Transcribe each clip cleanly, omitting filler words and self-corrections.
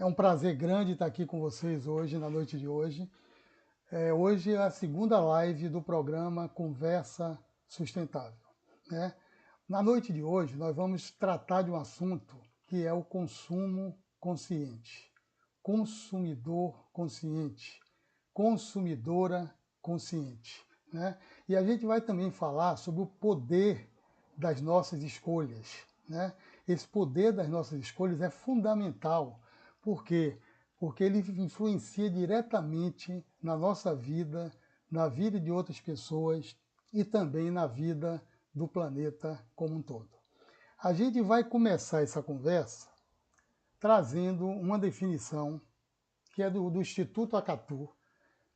É um prazer grande estar aqui com vocês hoje, na noite de hoje. Hoje é a segunda live do programa Conversa Sustentável, né? Na noite de hoje, nós vamos tratar de um assunto que é o consumo consciente, consumidor consciente, consumidora consciente, né? E a gente vai também falar sobre o poder das nossas escolhas, né? Esse poder das nossas escolhas é fundamental. Por quê? Porque ele influencia diretamente na nossa vida, na vida de outras pessoas e também na vida do planeta como um todo. A gente vai começar essa conversa trazendo uma definição que é do Instituto Acatu,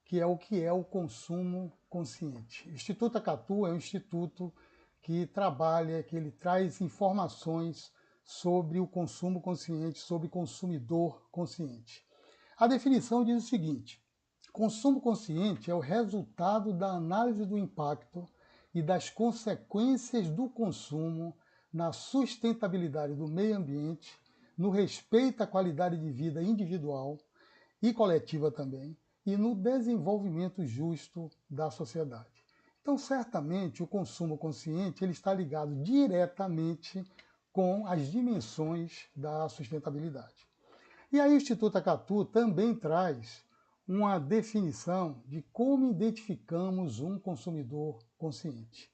que é o consumo consciente. O Instituto Acatu é um instituto que trabalha, que ele traz informações sobre o consumo consciente, sobre consumidor consciente. A definição diz o seguinte: consumo consciente é o resultado da análise do impacto e das consequências do consumo na sustentabilidade do meio ambiente, no respeito à qualidade de vida individual e coletiva também, e no desenvolvimento justo da sociedade. Então, certamente, o consumo consciente ele está ligado diretamente com as dimensões da sustentabilidade. E aí o Instituto Acatu também traz uma definição de como identificamos um consumidor consciente.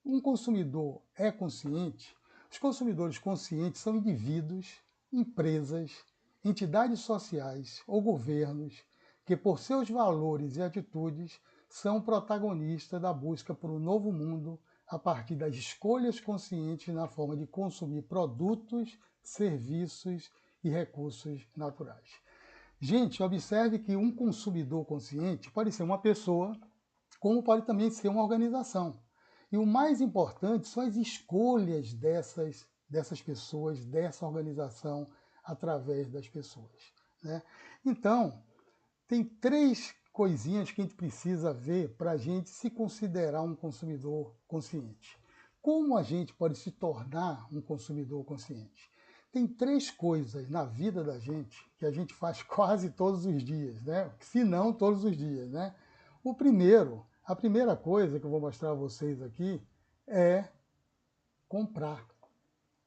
Um consumidor é consciente? Os consumidores conscientes são indivíduos, empresas, entidades sociais ou governos que, por seus valores e atitudes, são protagonistas da busca por um novo mundo a partir das escolhas conscientes na forma de consumir produtos, serviços e recursos naturais. Gente, observe que um consumidor consciente pode ser uma pessoa, como pode também ser uma organização. E o mais importante são as escolhas dessas pessoas, dessa organização, através das pessoas, né? Então, tem três coisinhas que a gente precisa ver para a gente se considerar um consumidor consciente. Como a gente pode se tornar um consumidor consciente? Tem três coisas na vida da gente que a gente faz quase todos os dias, né? Se não todos os dias, né? A primeira coisa que eu vou mostrar a vocês aqui é comprar.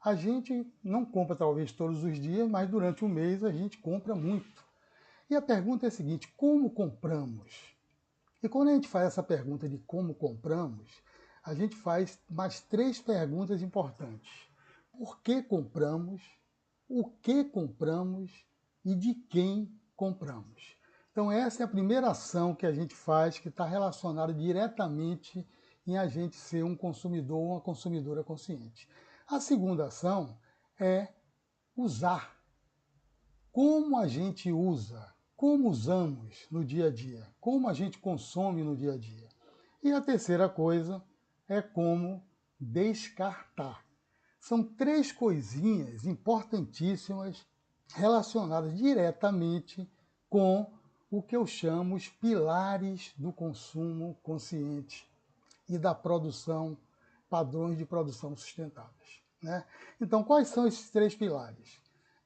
A gente não compra talvez todos os dias, mas durante o mês a gente compra muito. E a pergunta é a seguinte: como compramos? E quando a gente faz essa pergunta de como compramos, a gente faz mais três perguntas importantes. Por que compramos? O que compramos? E de quem compramos? Então essa é a primeira ação que a gente faz, que está relacionada diretamente em a gente ser um consumidor ou uma consumidora consciente. A segunda ação é usar. Como a gente usa, como usamos no dia a dia, como a gente consome no dia a dia. E a terceira coisa é como descartar. São três coisinhas importantíssimas relacionadas diretamente com o que eu chamo os pilares do consumo consciente e da produção, padrões de produção sustentáveis, né? Então, quais são esses três pilares?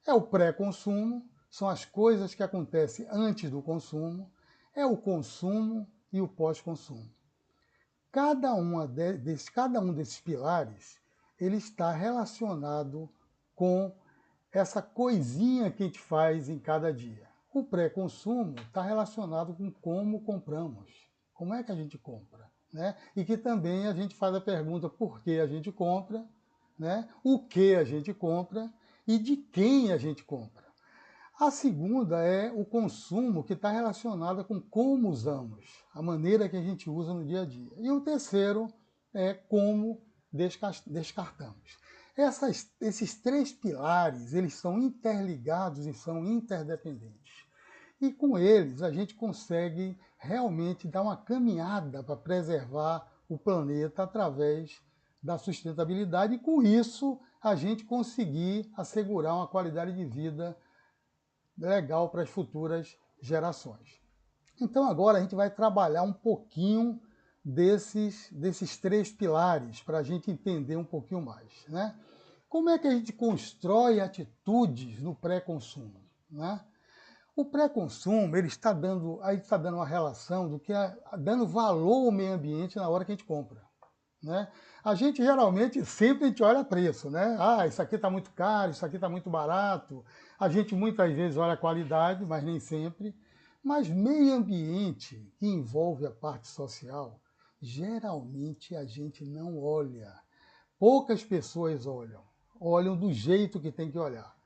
É o pré-consumo, são as coisas que acontecem antes do consumo, é o consumo e o pós-consumo. Cada um desses pilares ele está relacionado com essa coisinha que a gente faz em cada dia. O pré-consumo está relacionado com como compramos, como é que a gente compra, né? E que também a gente faz a pergunta por que a gente compra, né? O que a gente compra e de quem a gente compra. A segunda é o consumo, que está relacionado com como usamos, a maneira que a gente usa no dia a dia. E o terceiro é como descartamos. Esses três pilares, eles são interligados e são interdependentes. E com eles a gente consegue realmente dar uma caminhada para preservar o planeta através da sustentabilidade e com isso a gente conseguir assegurar uma qualidade de vida legal para as futuras gerações. Então agora a gente vai trabalhar um pouquinho desses três pilares para a gente entender um pouquinho mais, né? Como é que a gente constrói atitudes no pré-consumo? né? O pré-consumo, ele está dando uma relação do que dando valor ao meio ambiente na hora que a gente compra, né? A gente geralmente sempre a gente olha preço, né? Ah, isso aqui está muito caro, isso aqui está muito barato. A gente muitas vezes olha a qualidade, mas nem sempre. Mas meio ambiente que envolve a parte social, geralmente a gente não olha. Poucas pessoas olham do jeito que tem que olhar.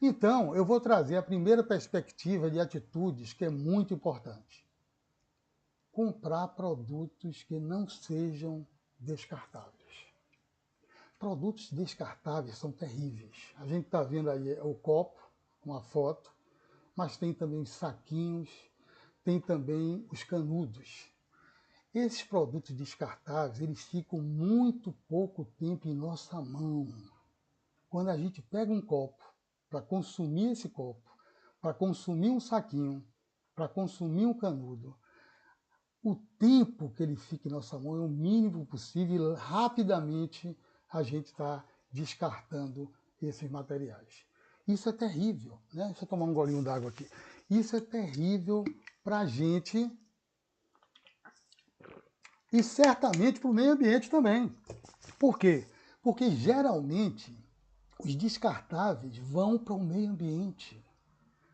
Então, eu vou trazer a primeira perspectiva de atitudes que é muito importante. Comprar produtos que não sejam descartáveis. Produtos descartáveis são terríveis. A gente está vendo aí o copo, uma foto, mas tem também os saquinhos, tem também os canudos. Esses produtos descartáveis, eles ficam muito pouco tempo em nossa mão. Quando a gente pega um copo, para consumir esse copo, para consumir um saquinho, para consumir um canudo, o tempo que ele fica em nossa mão é o mínimo possível e rapidamente a gente está descartando esses materiais. Isso é terrível, né? Deixa eu tomar um golinho d'água aqui. Isso é terrível para a gente e certamente para o meio ambiente também. Por quê? Porque geralmente os descartáveis vão para o meio ambiente.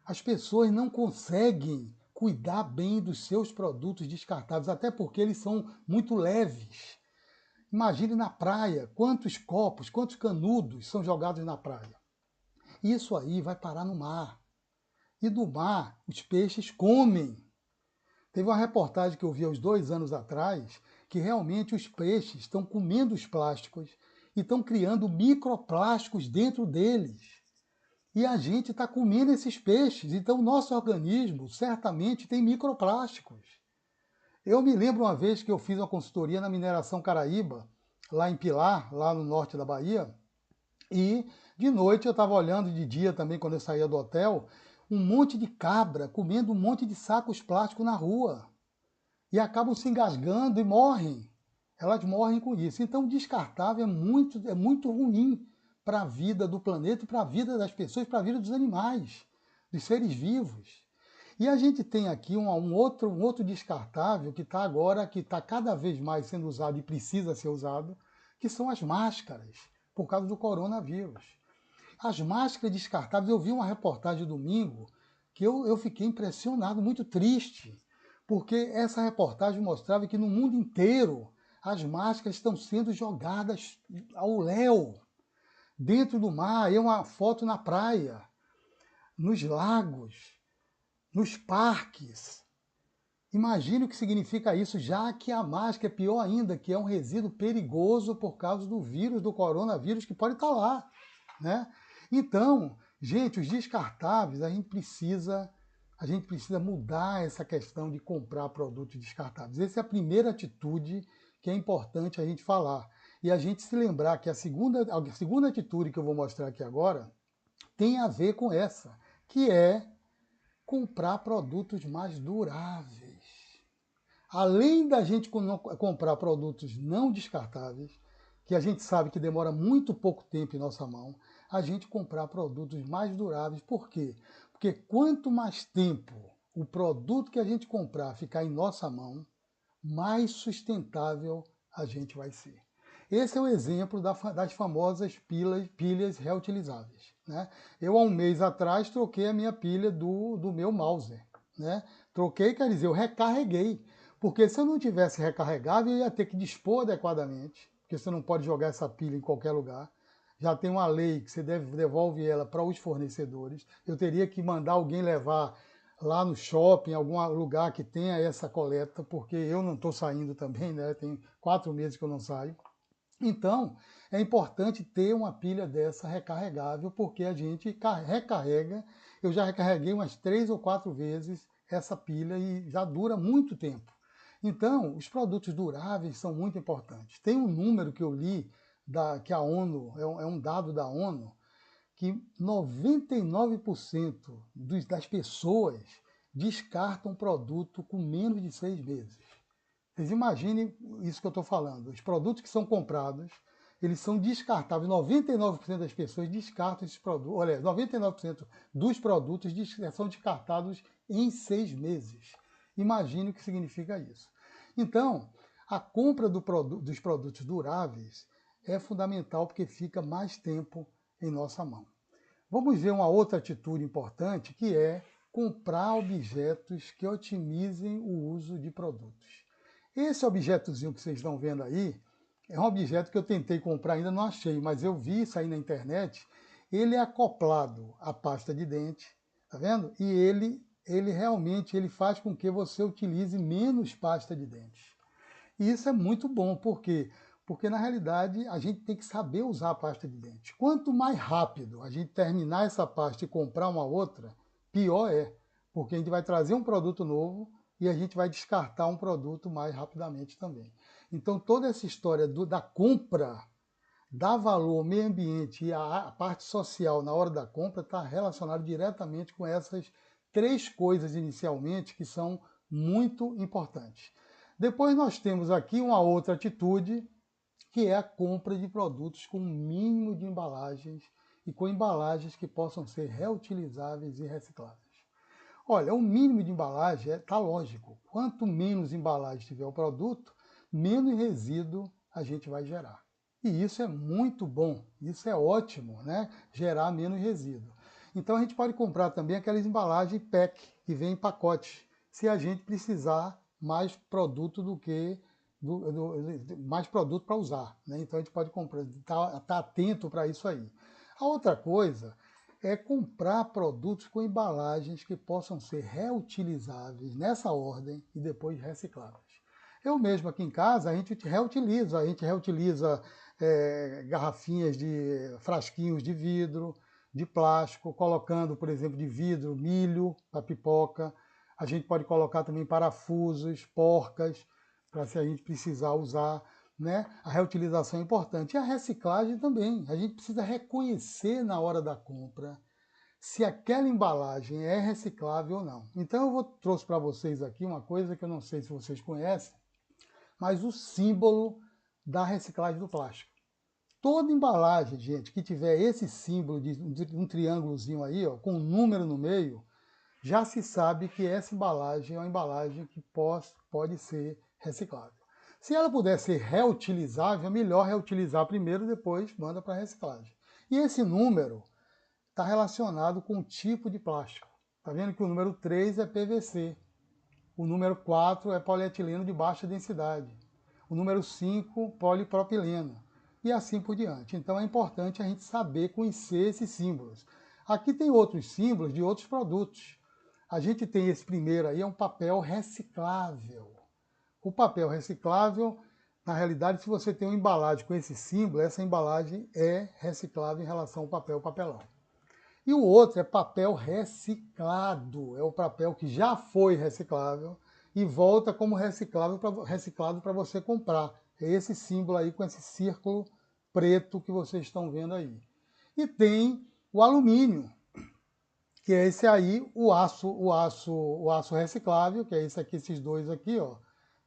As pessoas não conseguem cuidar bem dos seus produtos descartáveis, até porque eles são muito leves. Imagine na praia, quantos copos, quantos canudos são jogados na praia. Isso aí vai parar no mar. E do mar, os peixes comem. Teve uma reportagem que eu vi há uns 2 anos atrás, que realmente os peixes estão comendo os plásticos e estão criando microplásticos dentro deles. E a gente está comendo esses peixes, então o nosso organismo certamente tem microplásticos. Eu me lembro uma vez que eu fiz uma consultoria na Mineração Caraíba, lá em Pilar, lá no norte da Bahia, e de noite eu estava olhando, de dia também, quando eu saía do hotel, um monte de cabra comendo um monte de sacos plásticos na rua. E acabam se engasgando e morrem. Elas morrem com isso. Então, o descartável é muito ruim para a vida do planeta, para a vida das pessoas, para a vida dos animais, dos seres vivos. E a gente tem aqui um outro descartável que está agora, que está cada vez mais sendo usado e precisa ser usado, que são as máscaras, por causa do coronavírus. As máscaras descartáveis, eu vi uma reportagem domingo que eu fiquei impressionado, muito triste, porque essa reportagem mostrava que no mundo inteiro as máscaras estão sendo jogadas ao léu, dentro do mar, é uma foto na praia, nos lagos, nos parques. Imagine o que significa isso, já que a máscara é pior ainda, que é um resíduo perigoso por causa do vírus, do coronavírus, que pode estar lá, né? Então, gente, os descartáveis, a gente precisa mudar essa questão de comprar produtos descartáveis. Essa é a primeira atitude que é importante a gente falar. E a gente se lembrar que a segunda atitude que eu vou mostrar aqui agora tem a ver com essa, que é comprar produtos mais duráveis. Além da gente comprar produtos não descartáveis, que a gente sabe que demora muito pouco tempo em nossa mão, a gente comprar produtos mais duráveis. Por quê? Porque quanto mais tempo o produto que a gente comprar ficar em nossa mão, mais sustentável a gente vai ser. Esse é o exemplo das famosas pilhas reutilizáveis, né? Eu, há um mês atrás, troquei a minha pilha do meu mouse, né? Troquei, quer dizer, eu recarreguei. Porque se eu não tivesse recarregável, eu ia ter que dispor adequadamente, porque você não pode jogar essa pilha em qualquer lugar. Já tem uma lei que você devolve ela para os fornecedores. Eu teria que mandar alguém levar lá no shopping, algum lugar que tenha essa coleta, porque eu não estou saindo também, né? Tem 4 meses que eu não saio. Então, é importante ter uma pilha dessa recarregável, porque a gente recarrega. Eu já recarreguei umas 3 ou 4 vezes essa pilha e já dura muito tempo. Então, os produtos duráveis são muito importantes. Tem um número que eu li, que a ONU, é um dado da ONU, que 99% das pessoas descartam produto com menos de 6 meses. Vocês imaginem isso que eu estou falando. Os produtos que são comprados, eles são descartáveis. 99% das pessoas descartam esses produtos. Olha, 99% dos produtos são descartados em 6 meses. Imagine o que significa isso. Então, a compra dos produtos duráveis é fundamental porque fica mais tempo em nossa mão. Vamos ver uma outra atitude importante, que é comprar objetos que otimizem o uso de produtos. Esse objetozinho que vocês estão vendo aí é um objeto que eu tentei comprar, ainda não achei, mas eu vi isso aí na internet. Ele é acoplado à pasta de dente, tá vendo? E ele realmente faz com que você utilize menos pasta de dente. E isso é muito bom, por quê? Porque na realidade a gente tem que saber usar a pasta de dente. Quanto mais rápido a gente terminar essa pasta e comprar uma outra, pior é, porque a gente vai trazer um produto novo e a gente vai descartar um produto mais rapidamente também. Então toda essa história da compra, dar valor ao meio ambiente e a parte social na hora da compra está relacionado diretamente com essas 3 coisas inicialmente que são muito importantes. Depois nós temos aqui uma outra atitude, que é a compra de produtos com mínimo de embalagens e com embalagens que possam ser reutilizáveis e recicláveis. Olha, o mínimo de embalagem está lógico. Quanto menos embalagem tiver o produto, menos resíduo a gente vai gerar. E isso é muito bom, isso é ótimo, né? Gerar menos resíduo. Então a gente pode comprar também aquelas embalagens PET, que vem em pacote, se a gente precisar mais produto do que mais produto para usar, né? Então a gente pode comprar, tá atento para isso aí. A outra coisa é comprar produtos com embalagens que possam ser reutilizáveis nessa ordem e depois recicláveis. Eu mesmo aqui em casa, a gente reutiliza garrafinhas de frasquinhos de vidro, de plástico, colocando, por exemplo, de vidro, milho para pipoca. A gente pode colocar também parafusos, porcas, para se a gente precisar usar, né? A reutilização é importante. E a reciclagem também. A gente precisa reconhecer na hora da compra se aquela embalagem é reciclável ou não. Então eu trouxe para vocês aqui uma coisa que eu não sei se vocês conhecem, mas o símbolo da reciclagem do plástico. Toda embalagem, gente, que tiver esse símbolo de um triângulozinho aí, ó, com um número no meio, já se sabe que essa embalagem é uma embalagem que pode ser reciclável. Se ela puder ser reutilizável, é melhor reutilizar primeiro, depois manda para reciclagem. E esse número está relacionado com o tipo de plástico. Está vendo que o número 3 é PVC, o número 4 é polietileno de baixa densidade, o número 5, polipropileno, e assim por diante. Então é importante a gente saber conhecer esses símbolos. Aqui tem outros símbolos de outros produtos. A gente tem esse primeiro aí, é um papel reciclável. O papel reciclável, na realidade, se você tem uma embalagem com esse símbolo, essa embalagem é reciclável em relação ao papelão. E o outro é papel reciclado, é o papel que já foi reciclável e volta como reciclado para você comprar. É esse símbolo aí com esse círculo preto que vocês estão vendo aí. E tem o alumínio, que é esse aí, o aço reciclável, que é esse aqui, esses dois aqui, ó.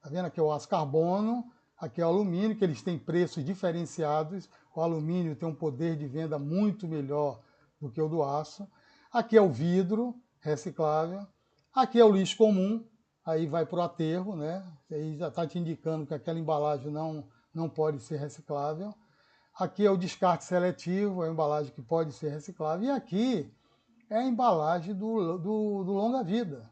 Tá vendo? Aqui é o aço carbono, aqui é o alumínio, que eles têm preços diferenciados. O alumínio tem um poder de venda muito melhor do que o do aço. Aqui é o vidro reciclável. Aqui é o lixo comum, aí vai para o aterro, né? Aí já está te indicando que aquela embalagem não pode ser reciclável. Aqui é o descarte seletivo, é a embalagem que pode ser reciclável. E aqui é a embalagem do longa-vida,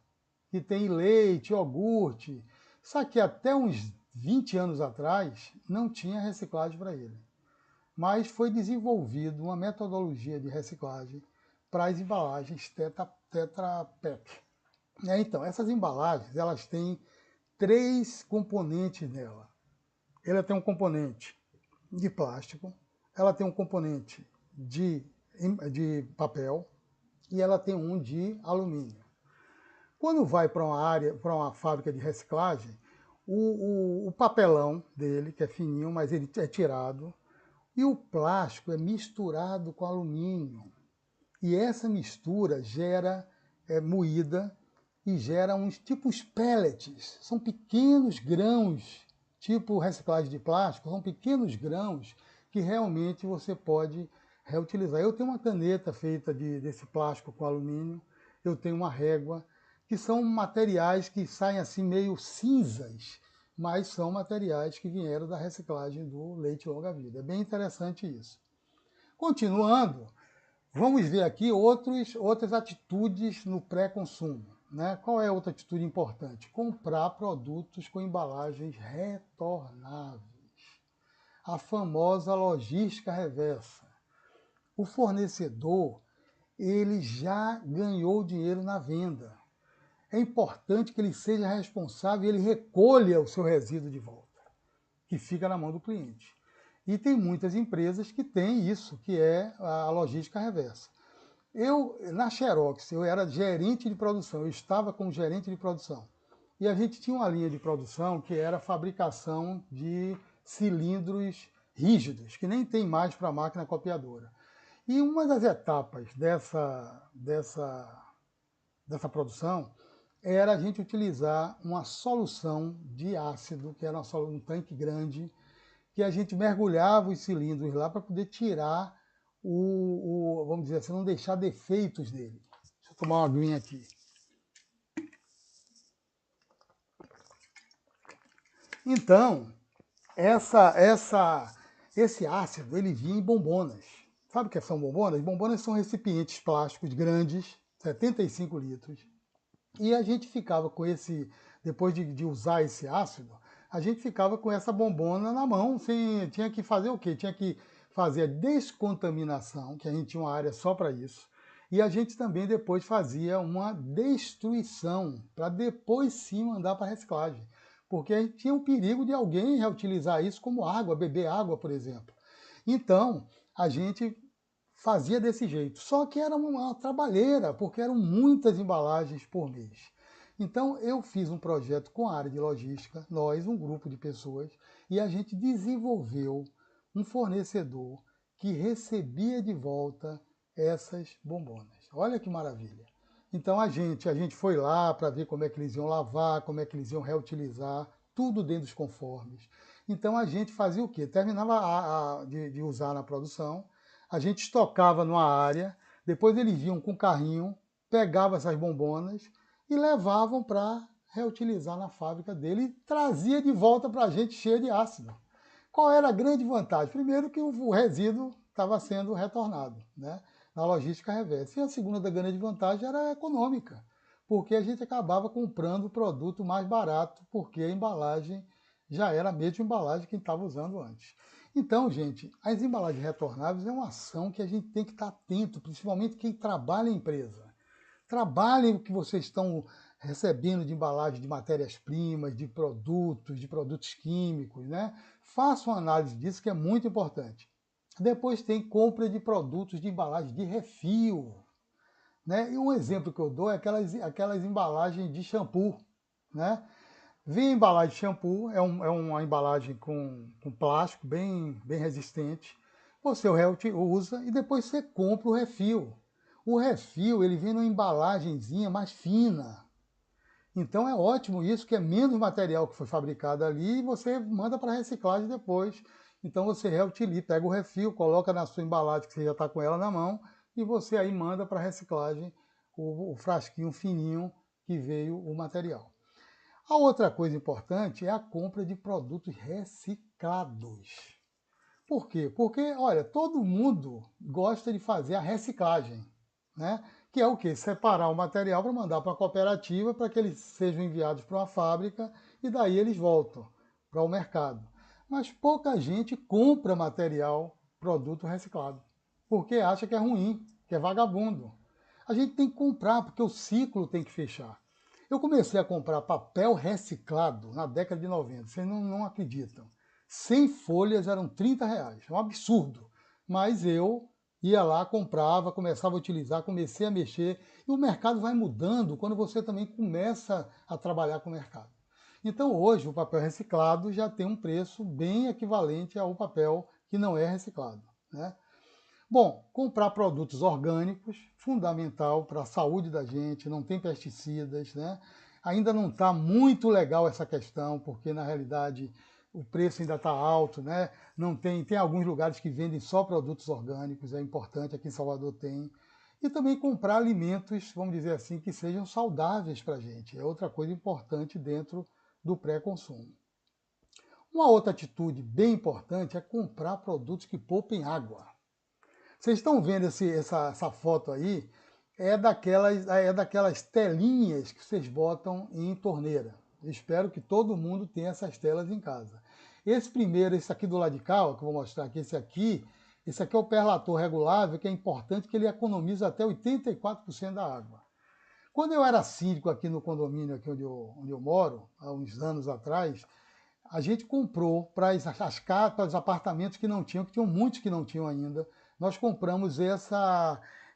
que tem leite, iogurte. Só que até uns 20 anos atrás não tinha reciclagem para ele. Mas foi desenvolvida uma metodologia de reciclagem para as embalagens Tetra Pak. Então, essas embalagens, elas têm 3 componentes nela. Ela tem um componente de plástico, ela tem um componente de papel e ela tem um de alumínio. Quando vai para uma fábrica de reciclagem, o papelão dele, que é fininho, mas ele é tirado, e o plástico é misturado com alumínio. E essa mistura gera moída e gera uns tipos pellets. São pequenos grãos, tipo reciclagem de plástico, são pequenos grãos que realmente você pode reutilizar. Eu tenho uma caneta feita desse plástico com alumínio, eu tenho uma régua, que são materiais que saem assim meio cinzas, mas são materiais que vieram da reciclagem do leite longa-vida. É bem interessante isso. Continuando, vamos ver aqui outras atitudes no pré-consumo. Né? Qual é outra atitude importante? Comprar produtos com embalagens retornáveis. A famosa logística reversa. O fornecedor, ele já ganhou dinheiro na venda. É importante que ele seja responsável e ele recolha o seu resíduo de volta, que fica na mão do cliente. E tem muitas empresas que têm isso, que é a logística reversa. Na Xerox, eu era gerente de produção, eu estava como gerente de produção. E a gente tinha uma linha de produção que era a fabricação de cilindros rígidos, que nem tem mais para a máquina copiadora. E uma das etapas dessa produção era a gente utilizar uma solução de ácido, que era um tanque grande, que a gente mergulhava os cilindros lá para poder tirar vamos dizer assim, não deixar defeitos nele. Deixa eu tomar uma aguinha aqui. Então, esse ácido, ele vinha em bombonas. Sabe o que são bombonas? Bombonas são recipientes plásticos grandes, 75 litros. E a gente ficava com depois de usar esse ácido, a gente ficava com essa bombona na mão, tinha que fazer o quê? Tinha que fazer a descontaminação, que a gente tinha uma área só para isso, e a gente também depois fazia uma destruição, para depois sim mandar para reciclagem, porque a gente tinha o perigo de alguém reutilizar isso como água, beber água, por exemplo. Então, a gente fazia desse jeito, só que era uma trabalheira, porque eram muitas embalagens por mês. Então eu fiz um projeto com a área de logística, nós, um grupo de pessoas, e a gente desenvolveu um fornecedor que recebia de volta essas bombonas. Olha que maravilha. Então a gente foi lá para ver como é que eles iam lavar, como é que eles iam reutilizar, tudo dentro dos conformes. Então a gente fazia o quê? Terminava de usar na produção, a gente estocava numa área, depois eles vinham com o carrinho, pegavam essas bombonas e levavam para reutilizar na fábrica dele e trazia de volta para a gente cheia de ácido. Qual era a grande vantagem? Primeiro que o resíduo estava sendo retornado, né, na logística reversa. E a segunda grande vantagem era econômica, porque a gente acabava comprando o produto mais barato, porque a embalagem já era a mesma embalagem que a gente estava usando antes. Então, gente, as embalagens retornáveis é uma ação que a gente tem que estar atento, principalmente quem trabalha em empresa. Trabalhem o que vocês estão recebendo de embalagem de matérias-primas, de produtos químicos, né? Façam uma análise disso, que é muito importante. Depois tem compra de produtos de embalagem de refil, né? E um exemplo que eu dou é aquelas embalagens de shampoo, né? Vem a embalagem de shampoo, é uma embalagem com plástico bem resistente. Você usa e depois você compra o refil. O refil, ele vem numa embalagenzinha mais fina. Então é ótimo isso, que é menos material que foi fabricado ali e você manda para reciclagem depois. Então você reutiliza, pega o refil, coloca na sua embalagem que você já está com ela na mão e você aí manda para reciclagem o frasquinho fininho que veio o material. A outra coisa importante é a compra de produtos reciclados. Por quê? Porque, olha, todo mundo gosta de fazer a reciclagem, né? Que é o quê? Separar o material para mandar para a cooperativa para que eles sejam enviados para uma fábrica e daí eles voltam para o mercado. Mas pouca gente compra material, produto reciclado, porque acha que é ruim, que é vagabundo. A gente tem que comprar, porque o ciclo tem que fechar. Eu comecei a comprar papel reciclado na década de 90, vocês não acreditam. 100 folhas eram R$ 30, é um absurdo. Mas eu ia lá, comprava, começava a utilizar, comecei a mexer, e o mercado vai mudando quando você também começa a trabalhar com o mercado. Então hoje o papel reciclado já tem um preço bem equivalente ao papel que não é reciclado, né? Bom, comprar produtos orgânicos, fundamental para a saúde da gente, não tem pesticidas, né? Ainda não está muito legal essa questão, porque na realidade o preço ainda está alto, né? Não tem alguns lugares que vendem só produtos orgânicos, é importante, aqui em Salvador tem. E também comprar alimentos, vamos dizer assim, que sejam saudáveis para a gente. É outra coisa importante dentro do pré-consumo. Uma outra atitude bem importante é comprar produtos que poupem água. Vocês estão vendo essa foto aí? É daquelas telinhas que vocês botam em torneira. Eu espero que todo mundo tenha essas telas em casa. Esse aqui do lado de cá, ó, que eu vou mostrar aqui, esse aqui é o perlator regulável, que é importante que ele economiza até 84% da água. Quando eu era síndico aqui no condomínio aqui onde eu moro, há uns anos atrás, a gente comprou para as casas, para os apartamentos que não tinham, que tinham muitos que não tinham ainda, nós compramos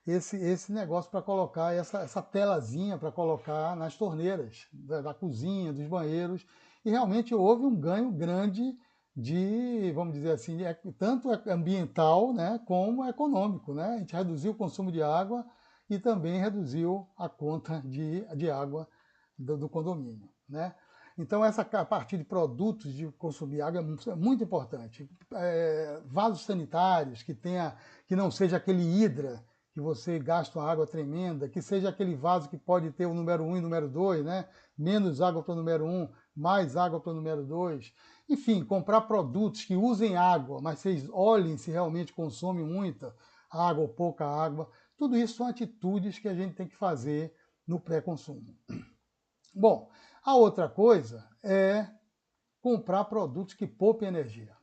esse negócio para colocar, essa telazinha para colocar nas torneiras da cozinha, dos banheiros, e realmente houve um ganho grande de, vamos dizer assim, tanto ambiental, né, como econômico, né? A gente reduziu o consumo de água e também reduziu a conta de água do condomínio, né? Então, a partir de produtos de consumir água é muito importante. Vasos sanitários que não seja aquele hidra, que você gasta uma água tremenda, que seja aquele vaso que pode ter o número 1 e o número 2, né? Menos água para o número 1, mais água para o número 2. Enfim, comprar produtos que usem água, mas vocês olhem se realmente consome muita água ou pouca água. Tudo isso são atitudes que a gente tem que fazer no pré-consumo. Bom, a outra coisa é comprar produtos que poupem energia.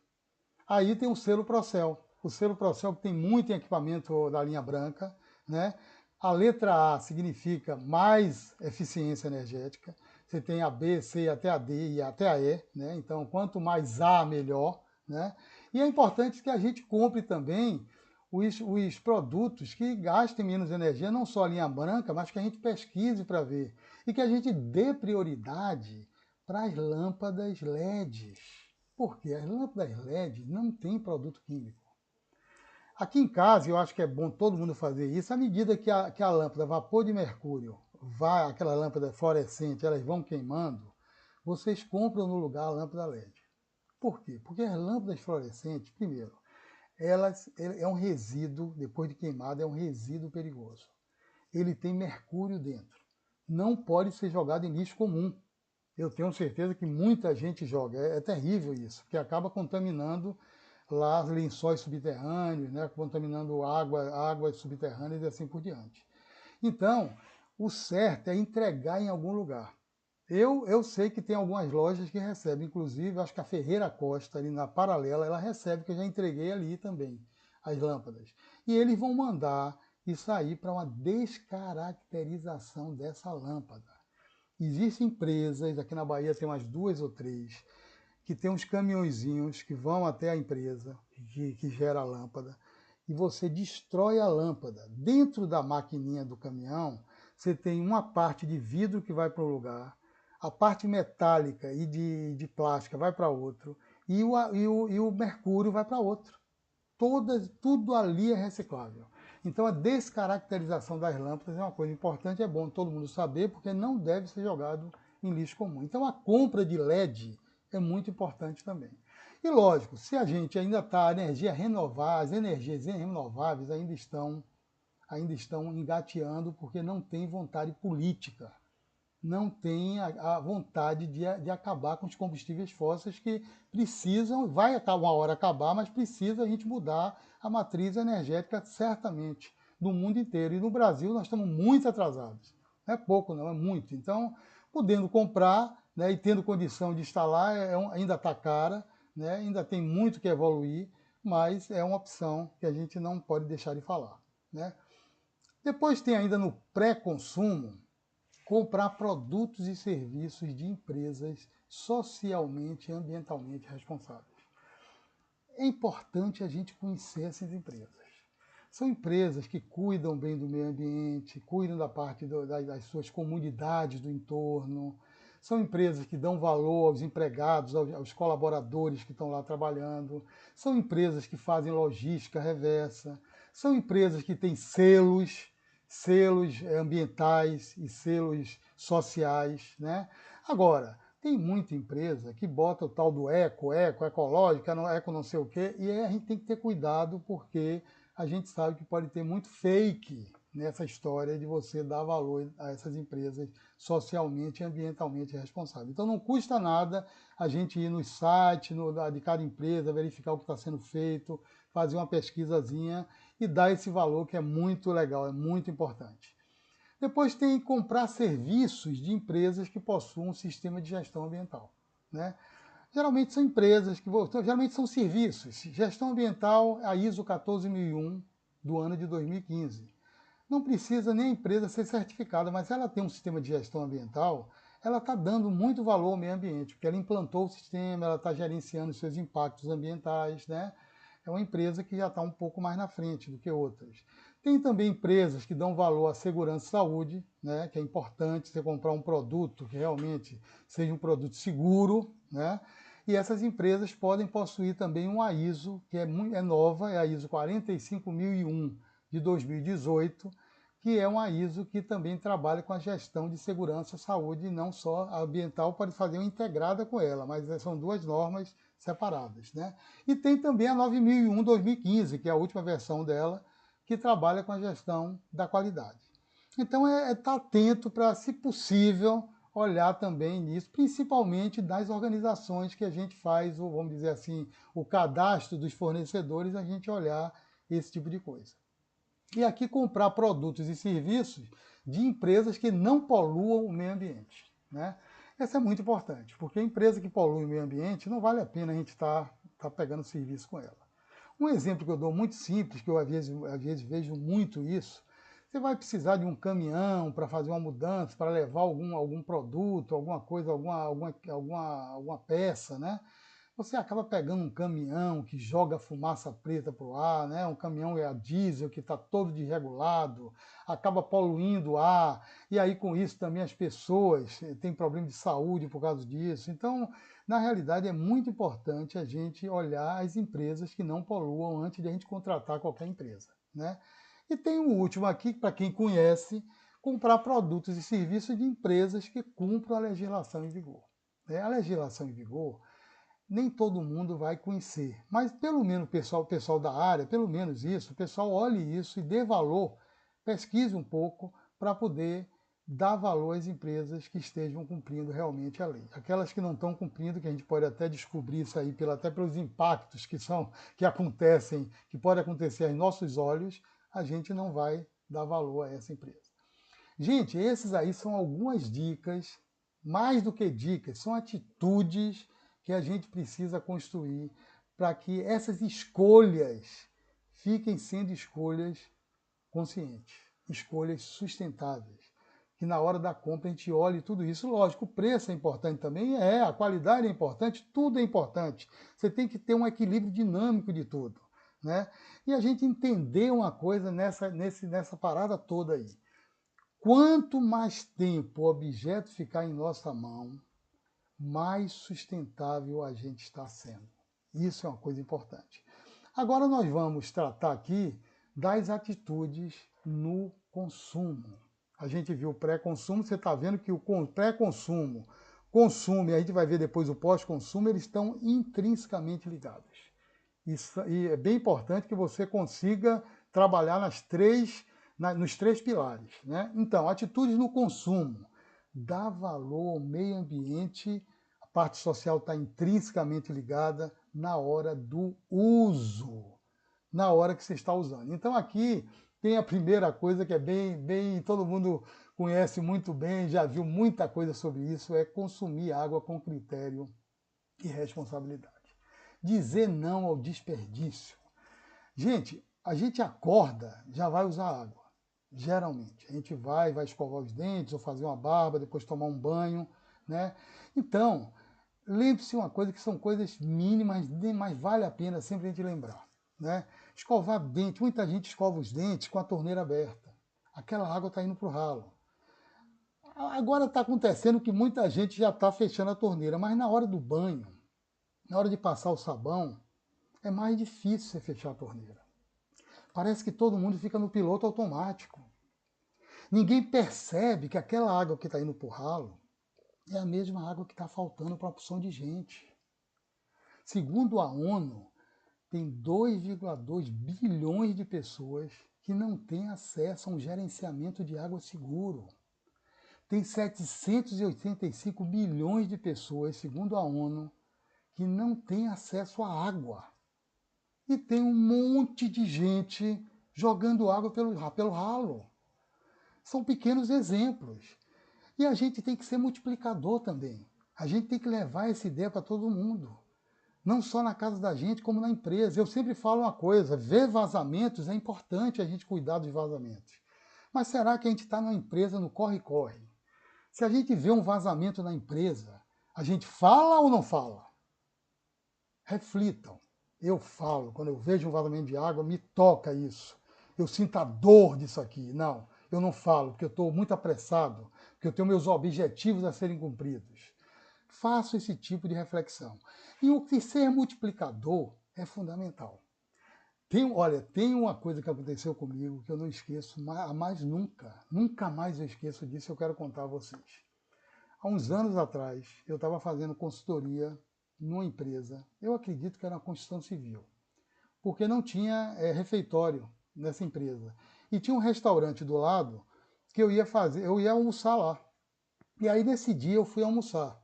Aí tem o selo Procel. O selo Procel que tem muito em equipamento da linha branca, né? A letra A significa mais eficiência energética. Você tem a B, C, até a D e até a E, né? Então, quanto mais A, melhor, né? E é importante que a gente compre também os produtos que gastem menos energia, não só a linha branca, mas que a gente pesquise para ver. E que a gente dê prioridade para as lâmpadas LEDs. Porque as lâmpadas LED não têm produto químico. Aqui em casa, eu acho que é bom todo mundo fazer isso, à medida que a lâmpada vapor de mercúrio, aquela lâmpada fluorescente, elas vão queimando, vocês compram no lugar a lâmpada LED. Por quê? Porque as lâmpadas fluorescentes, primeiro, é um resíduo, depois de queimado, é um resíduo perigoso. Ele tem mercúrio dentro. Não pode ser jogado em lixo comum. Eu tenho certeza que muita gente joga. É terrível isso, porque acaba contaminando lá lençóis subterrâneos, né, contaminando águas subterrâneas e assim por diante. Então, o certo é entregar em algum lugar. Eu sei que tem algumas lojas que recebem, inclusive, acho que a Ferreira Costa, ali na Paralela, ela recebe, que eu já entreguei ali também, as lâmpadas. E eles vão mandar isso aí para uma descaracterização dessa lâmpada. Existem empresas, aqui na Bahia tem umas 2 ou 3, que tem uns caminhõezinhos que vão até a empresa que gera a lâmpada e você destrói a lâmpada. Dentro da maquininha do caminhão, você tem uma parte de vidro que vai para um lugar, a parte metálica e de plástica vai para outro e o mercúrio vai para outro. Tudo ali é reciclável. Então a descaracterização das lâmpadas é uma coisa importante, é bom todo mundo saber, porque não deve ser jogado em lixo comum. Então a compra de LED é muito importante também. E lógico, se a gente ainda está, as energias renováveis ainda estão engateando porque não tem vontade política, não tem a vontade de acabar com os combustíveis fósseis que precisam, vai uma hora acabar, mas precisa a gente mudar a matriz energética certamente no mundo inteiro. E no Brasil nós estamos muito atrasados. Não é pouco, não, é muito. Então, podendo comprar, né, e tendo condição de instalar, ainda está cara, né, ainda tem muito que evoluir, mas é uma opção que a gente não pode deixar de falar, né? Depois tem ainda no pré-consumo, comprar produtos e serviços de empresas socialmente e ambientalmente responsáveis. É importante a gente conhecer essas empresas. São empresas que cuidam bem do meio ambiente, cuidam da parte das suas comunidades do entorno, são empresas que dão valor aos empregados, aos colaboradores que estão lá trabalhando, são empresas que fazem logística reversa, são empresas que têm selos ambientais e selos sociais, né? Agora, Tem muita empresa que bota o tal do ecológica, eco não sei o quê, e aí a gente tem que ter cuidado porque a gente sabe que pode ter muito fake nessa história de você dar valor a essas empresas socialmente e ambientalmente responsáveis. Então não custa nada a gente ir no site de cada empresa, verificar o que está sendo feito, fazer uma pesquisazinha e dar esse valor que é muito legal, é muito importante. Depois tem comprar serviços de empresas que possuam um sistema de gestão ambiental, né? Geralmente são empresas geralmente são serviços. Gestão ambiental, a ISO 14001 do ano de 2015. Não precisa nem a empresa ser certificada, mas ela tem um sistema de gestão ambiental, ela está dando muito valor ao meio ambiente, porque ela implantou o sistema, ela está gerenciando os seus impactos ambientais, né? É uma empresa que já está um pouco mais na frente do que outras. Tem também empresas que dão valor à segurança e saúde, né? Que é importante você comprar um produto que realmente seja um produto seguro, né? E essas empresas podem possuir também uma ISO, que é nova, é a ISO 45001 de 2018, que é uma ISO que também trabalha com a gestão de segurança e saúde, e não só a ambiental, pode fazer uma integrada com ela, mas são duas normas separadas, né? E tem também a 9001-2015, que é a última versão dela, que trabalha com a gestão da qualidade. Então, estar atento para, se possível, olhar também nisso, principalmente das organizações que a gente faz, ou vamos dizer assim, o cadastro dos fornecedores, a gente olhar esse tipo de coisa. E aqui comprar produtos e serviços de empresas que não poluam o meio ambiente, né? Essa é muito importante, porque a empresa que polui o meio ambiente não vale a pena a gente estar pegando serviço com ela. Um exemplo que eu dou muito simples, que eu às vezes vejo muito isso, você vai precisar de um caminhão para fazer uma mudança, para levar algum produto, alguma coisa, alguma peça, né? Você acaba pegando um caminhão que joga fumaça preta para o ar, né? Um caminhão a diesel que está todo desregulado, acaba poluindo o ar, e aí com isso também as pessoas têm problema de saúde por causa disso. Então, na realidade, é muito importante a gente olhar as empresas que não poluam antes de a gente contratar qualquer empresa, né? E tem o último aqui, para quem conhece, comprar produtos e serviços de empresas que cumpram a legislação em vigor. A legislação em vigor nem todo mundo vai conhecer, mas pelo menos o pessoal da área, pelo menos isso, o pessoal olhe isso e dê valor, pesquise um pouco para poder dar valor às empresas que estejam cumprindo realmente a lei. Aquelas que não estão cumprindo, que a gente pode até descobrir isso aí até pelos impactos que acontecem, que pode acontecer aos nossos olhos, a gente não vai dar valor a essa empresa. Gente, esses aí são algumas dicas, mais do que dicas, são atitudes que a gente precisa construir para que essas escolhas fiquem sendo escolhas conscientes, escolhas sustentáveis. Que na hora da compra a gente olhe tudo isso. Lógico, o preço é importante também, a qualidade é importante, tudo é importante. Você tem que ter um equilíbrio dinâmico de tudo, né? E a gente entender uma coisa nessa parada toda aí. Quanto mais tempo o objeto ficar em nossa mão, mais sustentável a gente está sendo. Isso é uma coisa importante. Agora nós vamos tratar aqui das atitudes no consumo. A gente viu o pré-consumo, você está vendo que o pré-consumo, consumo, e a gente vai ver depois o pós-consumo, eles estão intrinsecamente ligados. Isso, e é bem importante que você consiga trabalhar nos três pilares, né? Então, atitudes no consumo. Dá valor ao meio ambiente, a parte social está intrinsecamente ligada na hora do uso, na hora que você está usando. Então, aqui tem a primeira coisa que é bem, todo mundo conhece muito bem, já viu muita coisa sobre isso, é consumir água com critério e responsabilidade. Dizer não ao desperdício. Gente, a gente acorda, já vai usar água. Geralmente. A gente vai escovar os dentes, ou fazer uma barba, depois tomar um banho, né? Então, lembre-se uma coisa que são coisas mínimas, mas vale a pena sempre a gente lembrar, né? Escovar dente, muita gente escova os dentes com a torneira aberta. Aquela água está indo para o ralo. Agora está acontecendo que muita gente já está fechando a torneira, mas na hora do banho, na hora de passar o sabão, é mais difícil você fechar a torneira. Parece que todo mundo fica no piloto automático. Ninguém percebe que aquela água que está indo para o ralo, é a mesma água que está faltando para uma porção de gente. Segundo a ONU, tem 2,2 bilhões de pessoas que não têm acesso a um gerenciamento de água seguro. Tem 785 bilhões de pessoas, segundo a ONU, que não têm acesso à água. E tem um monte de gente jogando água pelo ralo. São pequenos exemplos. E a gente tem que ser multiplicador também. A gente tem que levar essa ideia para todo mundo. Não só na casa da gente, como na empresa. Eu sempre falo uma coisa, ver vazamentos é importante a gente cuidar dos vazamentos. Mas será que a gente está numa empresa no corre-corre? Se a gente vê um vazamento na empresa, a gente fala ou não fala? Reflitam. Eu falo, quando eu vejo um vazamento de água, me toca isso. Eu sinto a dor disso aqui. Não, eu não falo, porque eu estou muito apressado, porque eu tenho meus objetivos a serem cumpridos. Faço esse tipo de reflexão. E o que ser multiplicador é fundamental. Tem uma coisa que aconteceu comigo que eu não esqueço mais nunca. Nunca mais eu esqueço disso, eu quero contar a vocês. Há uns anos atrás, eu estava fazendo consultoria numa empresa, eu acredito que era uma construção civil, porque não tinha refeitório nessa empresa. E tinha um restaurante do lado que eu ia almoçar lá. E aí nesse dia eu fui almoçar.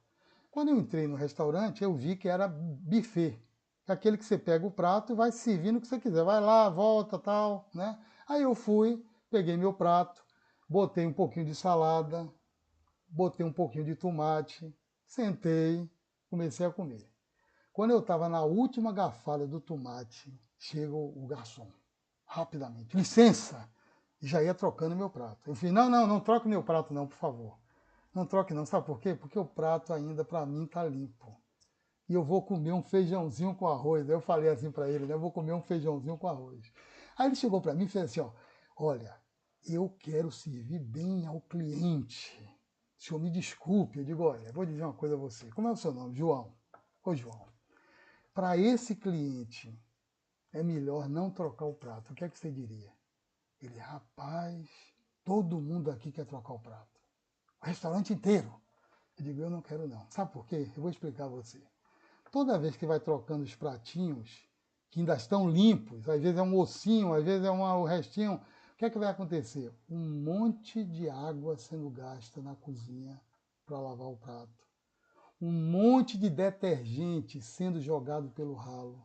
Quando eu entrei no restaurante, eu vi que era buffet. Aquele que você pega o prato e vai servindo o que você quiser. Vai lá, volta, tal, né? Aí eu fui, peguei meu prato, botei um pouquinho de salada, botei um pouquinho de tomate, sentei, comecei a comer. Quando eu estava na última garfada do tomate, chega o garçom, rapidamente. Licença! E já ia trocando meu prato. Eu falei, não troque meu prato não, por favor. Não troque não, sabe por quê? Porque o prato ainda, para mim, está limpo. E eu vou comer um feijãozinho com arroz. Aí eu falei assim para ele, né? Eu vou comer um feijãozinho com arroz. Aí ele chegou para mim e fez assim, ó, olha, eu quero servir bem ao cliente. O senhor me desculpe. Eu digo, olha, vou dizer uma coisa a você. Como é o seu nome? João. Ô, João, para esse cliente é melhor não trocar o prato. O que é que você diria? Ele, rapaz, todo mundo aqui quer trocar o prato. O restaurante inteiro. Eu digo, eu não quero não. Sabe por quê? Eu vou explicar a você. Toda vez que vai trocando os pratinhos, que ainda estão limpos, às vezes é um ossinho, às vezes é o restinho, o que é que vai acontecer? Um monte de água sendo gasta na cozinha para lavar o prato. Um monte de detergente sendo jogado pelo ralo.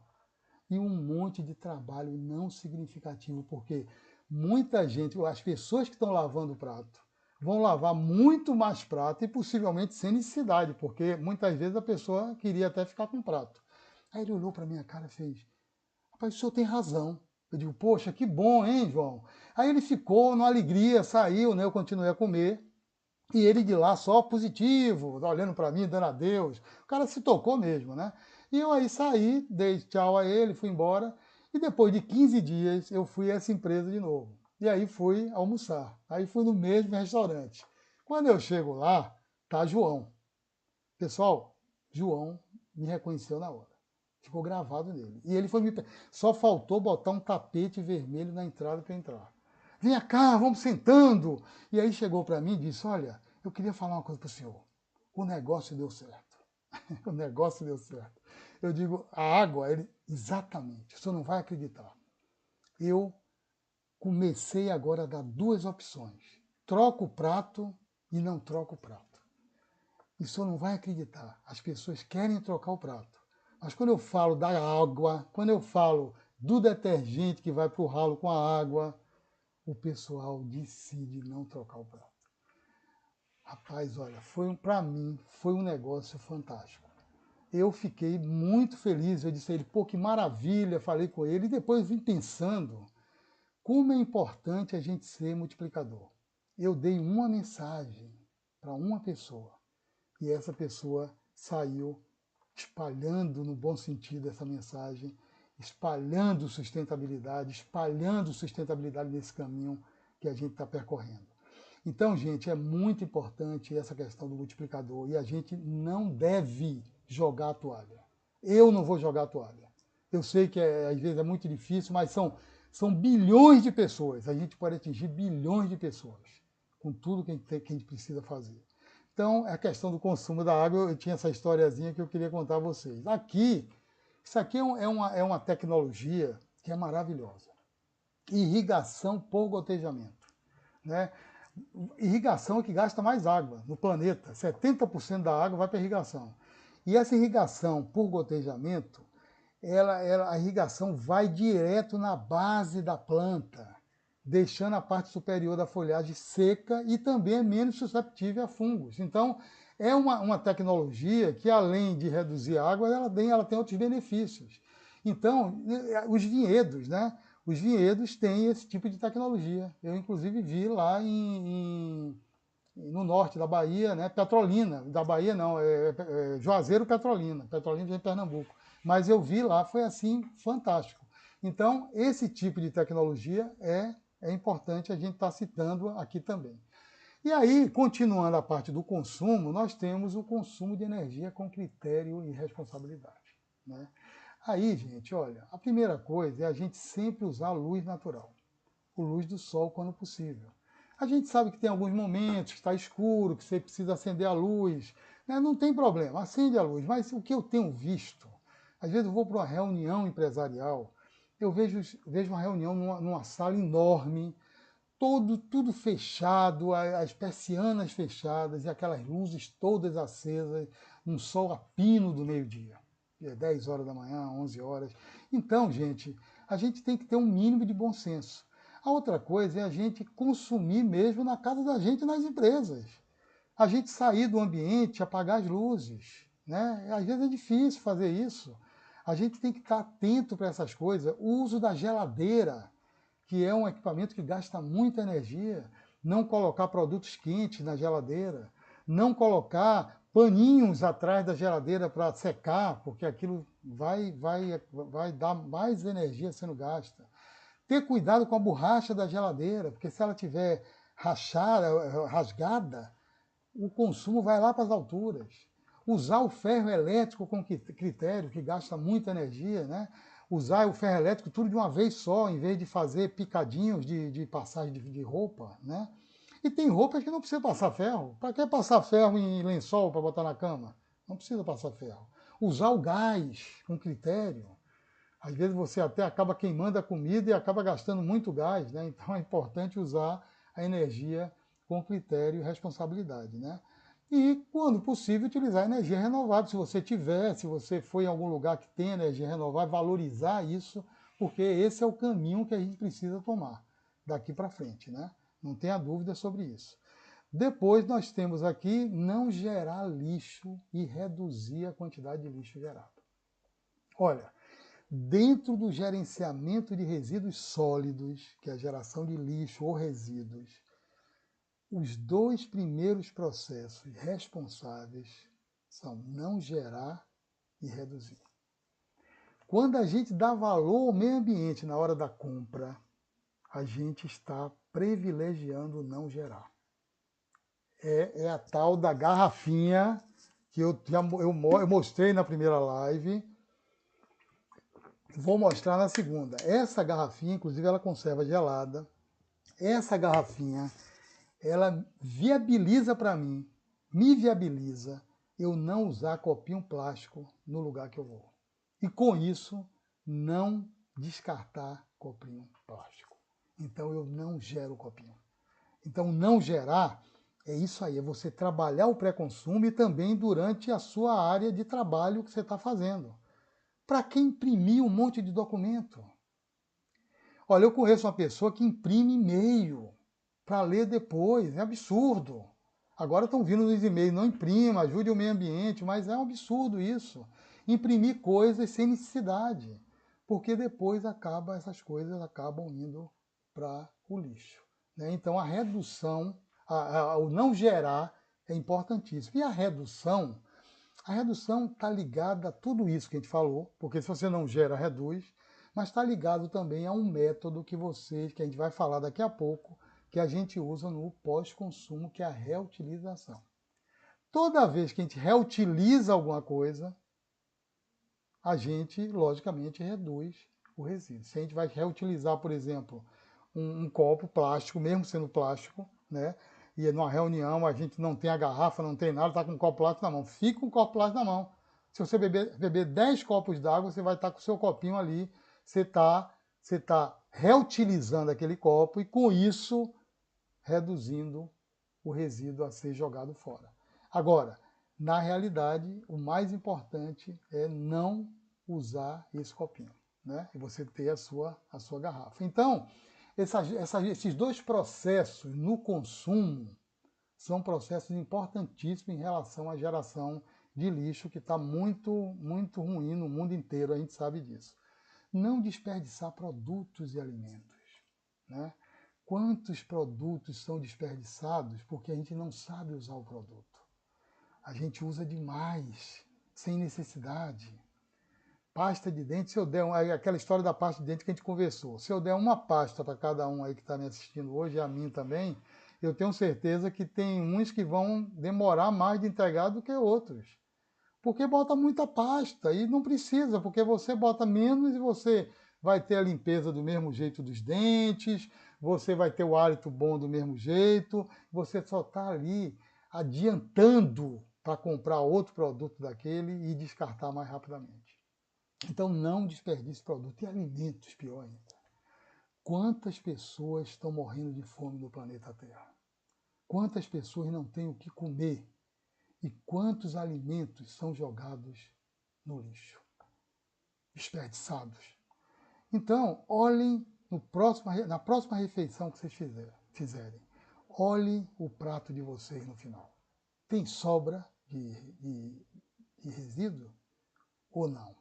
E um monte de trabalho não significativo, porque muita gente, as pessoas que estão lavando o prato, vão lavar muito mais prato e possivelmente sem necessidade, porque muitas vezes a pessoa queria até ficar com o prato. Aí ele olhou para minha cara e fez, rapaz, o senhor tem razão. Eu digo, poxa, que bom, hein, João? Aí ele ficou numa alegria, saiu, né? Eu continuei a comer. E ele de lá só positivo, olhando para mim, dando adeus. O cara se tocou mesmo, né? E eu aí saí, dei tchau a ele, fui embora. E depois de 15 dias eu fui a essa empresa de novo. E aí fui almoçar. Aí fui no mesmo restaurante. Quando eu chego lá, tá João. Pessoal, João me reconheceu na hora. Ficou gravado nele. E ele foi me. Só faltou botar um tapete vermelho na entrada para entrar. Venha cá, vamos sentando. E aí chegou para mim e disse: olha, eu queria falar uma coisa para o senhor. O negócio deu certo. O negócio deu certo. Eu digo, a água, ele, exatamente, o senhor não vai acreditar. Eu comecei agora a dar duas opções. Troco o prato e não troco o prato. E o senhor não vai acreditar. As pessoas querem trocar o prato. Mas quando eu falo da água, quando eu falo do detergente que vai para o ralo com a água, o pessoal decide não trocar o prato. Rapaz, olha, para mim, foi um negócio fantástico. Eu fiquei muito feliz, eu disse a ele, pô, que maravilha, falei com ele, e depois vim pensando como é importante a gente ser multiplicador. Eu dei uma mensagem para uma pessoa, e essa pessoa saiu espalhando, no bom sentido, essa mensagem, espalhando sustentabilidade nesse caminho que a gente está percorrendo. Então, gente, é muito importante essa questão do multiplicador e a gente não deve jogar a toalha. Eu não vou jogar a toalha. Eu sei que às vezes é muito difícil, mas são bilhões de pessoas. A gente pode atingir bilhões de pessoas com tudo que a gente precisa fazer. Então, a questão do consumo da água, eu tinha essa historiazinha que eu queria contar a vocês. Isso aqui é uma tecnologia que é maravilhosa. Irrigação por gotejamento, né? Irrigação é que gasta mais água no planeta. 70% da água vai para irrigação. E essa irrigação por gotejamento, a irrigação vai direto na base da planta, deixando a parte superior da folhagem seca e também é menos susceptível a fungos. Então, é uma tecnologia que, além de reduzir a água, ela tem outros benefícios. Então, os vinhedos, né? Os vinhedos têm esse tipo de tecnologia. Eu, inclusive, vi lá no norte da Bahia, né? Petrolina, da Bahia não, Juazeiro Petrolina, Petrolina de Pernambuco. Mas eu vi lá, foi assim, fantástico. Então, esse tipo de tecnologia é importante a gente estar citando aqui também. E aí, continuando a parte do consumo, nós temos o consumo de energia com critério e responsabilidade, né? Aí, gente, olha, a primeira coisa é a gente sempre usar a luz natural, a luz do sol quando possível. A gente sabe que tem alguns momentos que está escuro, que você precisa acender a luz, né? Não tem problema, acende a luz. Mas o que eu tenho visto, às vezes eu vou para uma reunião empresarial, eu vejo uma reunião numa sala enorme, tudo fechado, as persianas fechadas e aquelas luzes todas acesas, um sol a pino do meio-dia, 10 horas da manhã, 11 horas. Então, gente, a gente tem que ter um mínimo de bom senso. A outra coisa é a gente consumir mesmo na casa da gente, nas empresas. A gente sair do ambiente, apagar as luzes, né? Às vezes é difícil fazer isso. A gente tem que estar atento para essas coisas. O uso da geladeira, que é um equipamento que gasta muita energia, não colocar produtos quentes na geladeira, não colocar paninhos atrás da geladeira para secar, porque aquilo vai dar mais energia sendo gasta. Ter cuidado com a borracha da geladeira, porque se ela tiver rasgada, o consumo vai lá para as alturas. Usar o ferro elétrico com critério, que gasta muita energia, né? Usar o ferro elétrico tudo de uma vez só, em vez de fazer picadinhos de passagem de roupa, né? E tem roupas que não precisa passar ferro. Para que passar ferro em lençol para botar na cama? Não precisa passar ferro. Usar o gás com critério. Às vezes você até acaba queimando a comida e acaba gastando muito gás, né? Então é importante usar a energia com critério e responsabilidade, né? E, quando possível, utilizar energia renovável. Se você tiver, se você for em algum lugar que tem energia renovável, valorizar isso, porque esse é o caminho que a gente precisa tomar daqui para frente, né? Não tenha dúvida sobre isso. Depois nós temos aqui não gerar lixo e reduzir a quantidade de lixo gerado. Olha, dentro do gerenciamento de resíduos sólidos, que é a geração de lixo ou resíduos, os dois primeiros processos responsáveis são não gerar e reduzir. Quando a gente dá valor ao meio ambiente na hora da compra, a gente está privilegiando não gerar. É a tal da garrafinha que eu mostrei na primeira live. Vou mostrar na segunda. Essa garrafinha, inclusive, ela conserva gelada. Essa garrafinha, ela viabiliza para mim, me viabiliza eu não usar copinho plástico no lugar que eu vou. E com isso, não descartar copinho plástico. Então eu não gero copinho. Então não gerar é isso aí, é você trabalhar o pré-consumo e também durante a sua área de trabalho que você está fazendo. Para que imprimir um monte de documento? Olha, eu conheço uma pessoa que imprime e-mail para ler depois, é absurdo. Agora estão vindo nos e-mails, não imprima, ajude o meio ambiente, mas é um absurdo isso. Imprimir coisas sem necessidade, porque depois essas coisas acabam indo para o lixo, né? Então a redução, o não gerar é importantíssimo. E a redução está ligada a tudo isso que a gente falou, porque se você não gera, reduz, mas está ligado também a um método que a gente vai falar daqui a pouco, que a gente usa no pós-consumo, que é a reutilização. Toda vez que a gente reutiliza alguma coisa, a gente, logicamente, reduz o resíduo. Se a gente vai reutilizar, por exemplo, um copo plástico, mesmo sendo plástico, né? e numa reunião a gente não tem a garrafa, não tem nada, está com um copo plástico na mão. Fica com o copo plástico na mão. Se você beber 10 copos d'água, você vai estar com o seu copinho ali, você tá reutilizando aquele copo e com isso reduzindo o resíduo a ser jogado fora. Agora, na realidade, o mais importante é não usar esse copinho, né? E você ter a sua garrafa. Então, esses dois processos no consumo são processos importantíssimos em relação à geração de lixo, que está muito, muito ruim no mundo inteiro, a gente sabe disso. Não desperdiçar produtos e alimentos, né? Quantos produtos são desperdiçados porque a gente não sabe usar o produto? A gente usa demais, sem necessidade. Pasta de dente, se eu der aquela história da pasta de dente que a gente conversou, se eu der uma pasta para cada um aí que está me assistindo hoje, e a mim também, eu tenho certeza que tem uns que vão demorar mais de entregar do que outros. Porque bota muita pasta e não precisa, porque você bota menos e você vai ter a limpeza do mesmo jeito dos dentes, você vai ter o hálito bom do mesmo jeito, você só está ali adiantando para comprar outro produto daquele e descartar mais rapidamente. Então não desperdice produto e alimentos, pior ainda. Quantas pessoas estão morrendo de fome no planeta Terra? Quantas pessoas não têm o que comer? E quantos alimentos são jogados no lixo, desperdiçados? Então, olhem na próxima refeição que vocês fizerem, olhem o prato de vocês no final. Tem sobra de resíduo ou não?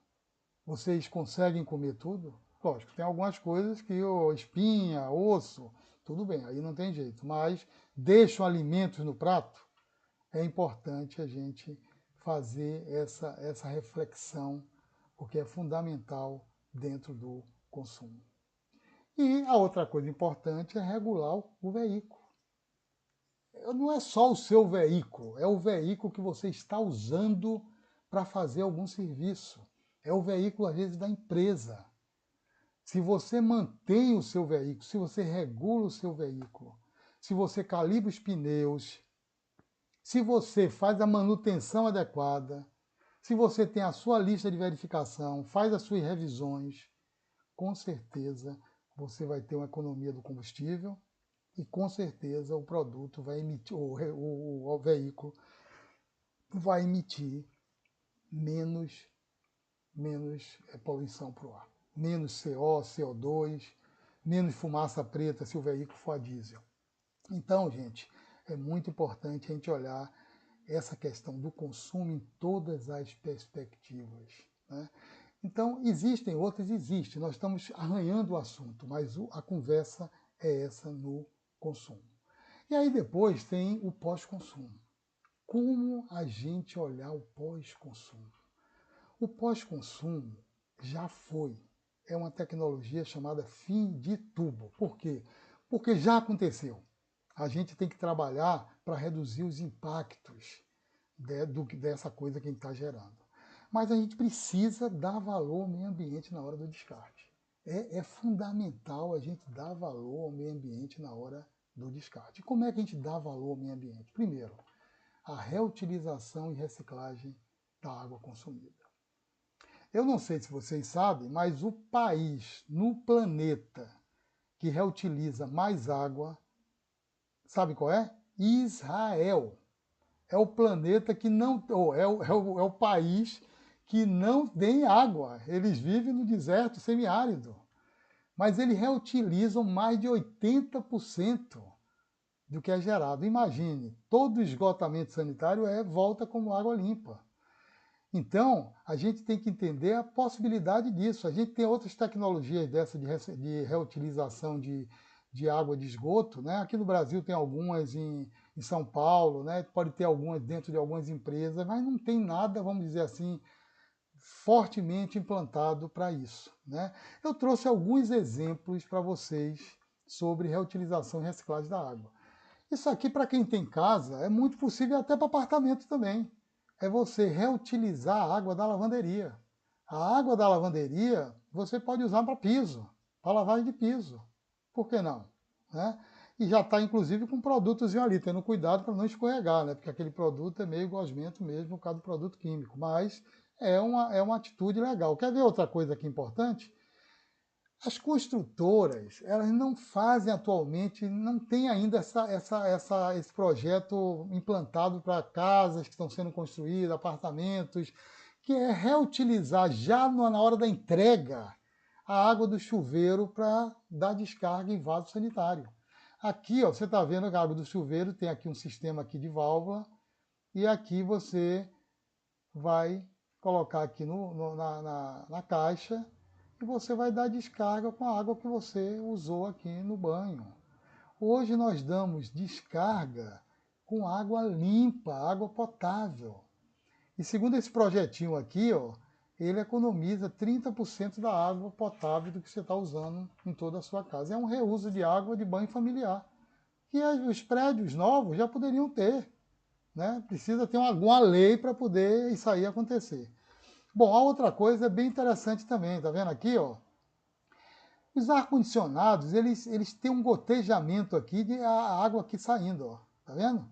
Vocês conseguem comer tudo? Lógico, tem algumas coisas que espinha, osso, tudo bem, aí não tem jeito. Mas deixam alimentos no prato? É importante a gente fazer essa reflexão, porque é fundamental dentro do consumo. E a outra coisa importante é regular o veículo. Não é só o seu veículo, é o veículo que você está usando para fazer algum serviço. É o veículo, às vezes, da empresa. Se você mantém o seu veículo, se você regula o seu veículo, se você calibra os pneus, se você faz a manutenção adequada, se você tem a sua lista de verificação, faz as suas revisões, com certeza você vai ter uma economia do combustível e com certeza o produto vai emitir, o veículo vai emitir menos poluição para o ar. Menos CO, CO2, menos fumaça preta se o veículo for a diesel. Então, gente, é muito importante a gente olhar essa questão do consumo em todas as perspectivas, né? Então, existem outras? Existem. Nós estamos arranhando o assunto, mas a conversa é essa no consumo. E aí depois tem o pós-consumo. Como a gente olhar o pós-consumo? O pós-consumo já foi. É uma tecnologia chamada fim de tubo. Por quê? Porque já aconteceu. A gente tem que trabalhar para reduzir os impactos dessa coisa que a gente está gerando. Mas a gente precisa dar valor ao meio ambiente na hora do descarte. É fundamental a gente dar valor ao meio ambiente na hora do descarte. E como é que a gente dá valor ao meio ambiente? Primeiro, a reutilização e reciclagem da água consumida. Eu não sei se vocês sabem, mas o país no planeta que reutiliza mais água, sabe qual é? Israel. É o planeta que não. É o país que não tem água. Eles vivem no deserto semiárido. Mas eles reutilizam mais de 80% do que é gerado. Imagine, todo esgotamento sanitário volta como água limpa. Então, a gente tem que entender a possibilidade disso. A gente tem outras tecnologias dessa de reutilização de água de esgoto, né? Aqui no Brasil tem algumas em São Paulo, né? Pode ter algumas dentro de algumas empresas, mas não tem nada, vamos dizer assim, fortemente implantado para isso, né? Eu trouxe alguns exemplos para vocês sobre reutilização e reciclagem da água. Isso aqui, para quem tem casa, é muito possível até para apartamento também. É você reutilizar a água da lavanderia. A água da lavanderia você pode usar para piso, para lavagem de piso. Por que não? Né? e já está inclusive com produtos ali, tendo cuidado para não escorregar, né? Porque aquele produto é meio gosmento mesmo, por causa do produto químico, mas é uma atitude legal. Quer ver outra coisa aqui importante? As construtoras, elas não fazem atualmente, não tem ainda esse projeto implantado para casas que estão sendo construídas, apartamentos, que é reutilizar já na hora da entrega a água do chuveiro para dar descarga em vaso sanitário. Aqui, ó, você está vendo a água do chuveiro, tem aqui um sistema aqui de válvula, e aqui você vai colocar aqui na caixa e você vai dar descarga com a água que você usou aqui no banho. Hoje nós damos descarga com água limpa, água potável. E segundo esse projetinho aqui, ó, ele economiza 30% da água potável do que você está usando em toda a sua casa. É um reuso de água de banho familiar, que os prédios novos já poderiam ter, né? Precisa ter alguma lei para poder isso aí acontecer. Bom, a outra coisa é bem interessante também, tá vendo aqui, ó? Os ar-condicionados, eles têm um gotejamento aqui de a água aqui saindo, ó, tá vendo?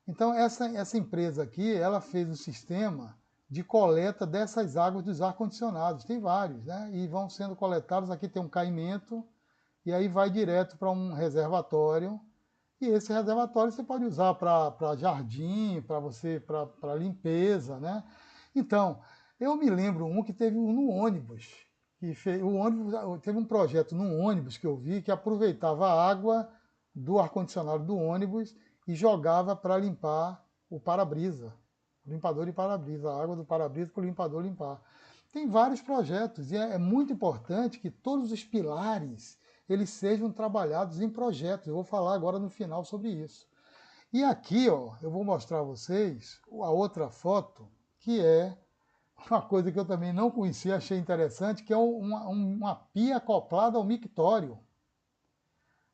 Então, essa empresa aqui, ela fez um sistema de coleta dessas águas dos ar-condicionados. Tem vários, né? E vão sendo coletados. Aqui tem um caimento, e aí vai direto para um reservatório. E esse reservatório você pode usar para jardim, para limpeza, né? Então, eu me lembro que teve um no ônibus. O ônibus teve um projeto num ônibus que eu vi que aproveitava a água do ar-condicionado do ônibus e jogava para limpar o para-brisa, o limpador de para-brisa, a água do para-brisa para o limpador limpar. Tem vários projetos e é muito importante que todos os pilares eles sejam trabalhados em projetos. Eu vou falar agora no final sobre isso. E aqui, ó, eu vou mostrar a vocês a outra foto, que é uma coisa que eu também não conhecia, achei interessante, que é uma pia acoplada ao mictório.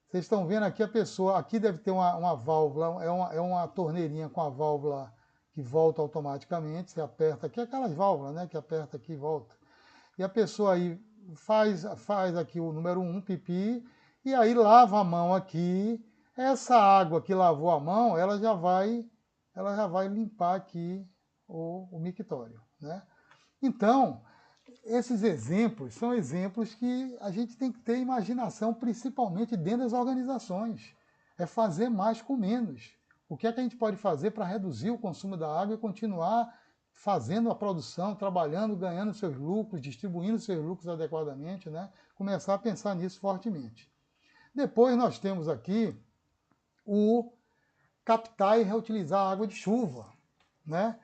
Vocês estão vendo aqui a pessoa, aqui deve ter uma válvula, é uma torneirinha com a válvula que volta automaticamente, você aperta aqui, aquelas válvulas, né, que aperta aqui e volta. E a pessoa aí faz aqui o número 1, pipi, e aí lava a mão aqui. Essa água que lavou a mão, ela já vai limpar aqui o mictório, né? Então, esses exemplos são exemplos que a gente tem que ter imaginação, principalmente dentro das organizações. É fazer mais com menos. O que é que a gente pode fazer para reduzir o consumo da água e continuar fazendo a produção, trabalhando, ganhando seus lucros, distribuindo seus lucros adequadamente, né? Começar a pensar nisso fortemente. Depois nós temos aqui o captar e reutilizar a água de chuva, né?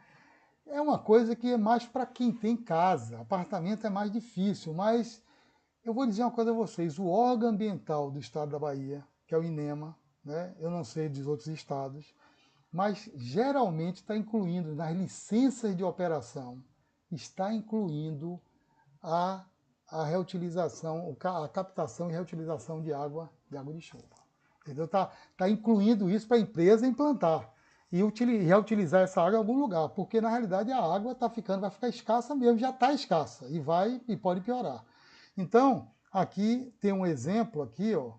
É uma coisa que é mais para quem tem casa. Apartamento é mais difícil, mas eu vou dizer uma coisa a vocês. O órgão ambiental do estado da Bahia, que é o INEMA, né? Eu não sei dos outros estados, mas geralmente está incluindo nas licenças de operação, está incluindo a reutilização, a captação e reutilização de água de chuva. Entendeu? Tá incluindo isso para a empresa implantar e reutilizar essa água em algum lugar, porque na realidade a água vai ficar escassa mesmo, já está escassa e pode piorar. Então, aqui tem um exemplo aqui, ó.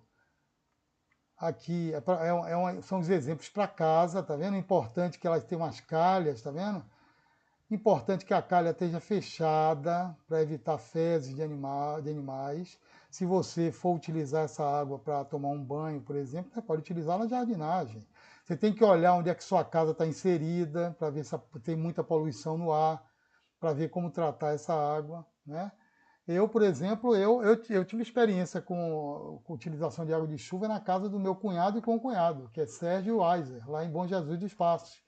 Aqui são os exemplos para casa, tá vendo? Importante que ela tenha umas calhas, tá vendo? Importante que a calha esteja fechada para evitar fezes de animais. Se você for utilizar essa água para tomar um banho, por exemplo, você pode utilizar na jardinagem. Você tem que olhar onde é que sua casa está inserida, para ver se tem muita poluição no ar, para ver como tratar essa água, né? Eu, por exemplo, eu tive experiência com utilização de água de chuva na casa do meu cunhado e com o cunhado, que é Sérgio Weiser, lá em Bom Jesus dos Passos,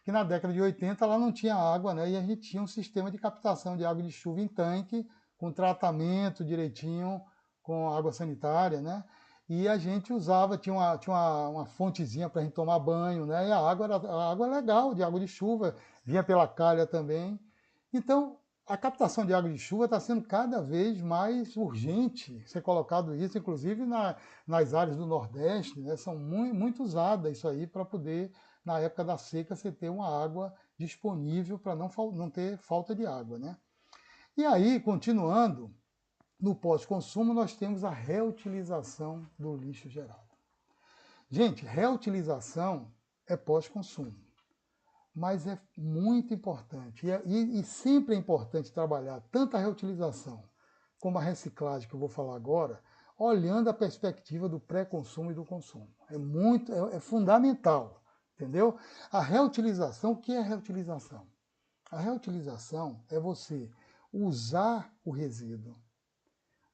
que na década de 80 lá não tinha água, né? E a gente tinha um sistema de captação de água de chuva em tanque, com tratamento direitinho, com água sanitária, né? E a gente usava, tinha uma fontezinha para a gente tomar banho, né? E a água legal, de água de chuva, vinha pela calha também. Então, a captação de água de chuva está sendo cada vez mais urgente ser colocado isso, inclusive nas áreas do Nordeste, né? São muito usadas isso aí para poder, na época da seca, você ter uma água disponível para não ter falta de água, né? E aí, continuando, no pós-consumo nós temos a reutilização do lixo gerado. Gente, reutilização é pós-consumo, mas é muito importante. E sempre é importante trabalhar tanto a reutilização como a reciclagem, que eu vou falar agora, olhando a perspectiva do pré-consumo e do consumo. É fundamental, entendeu? A reutilização, o que é reutilização? A reutilização é você usar o resíduo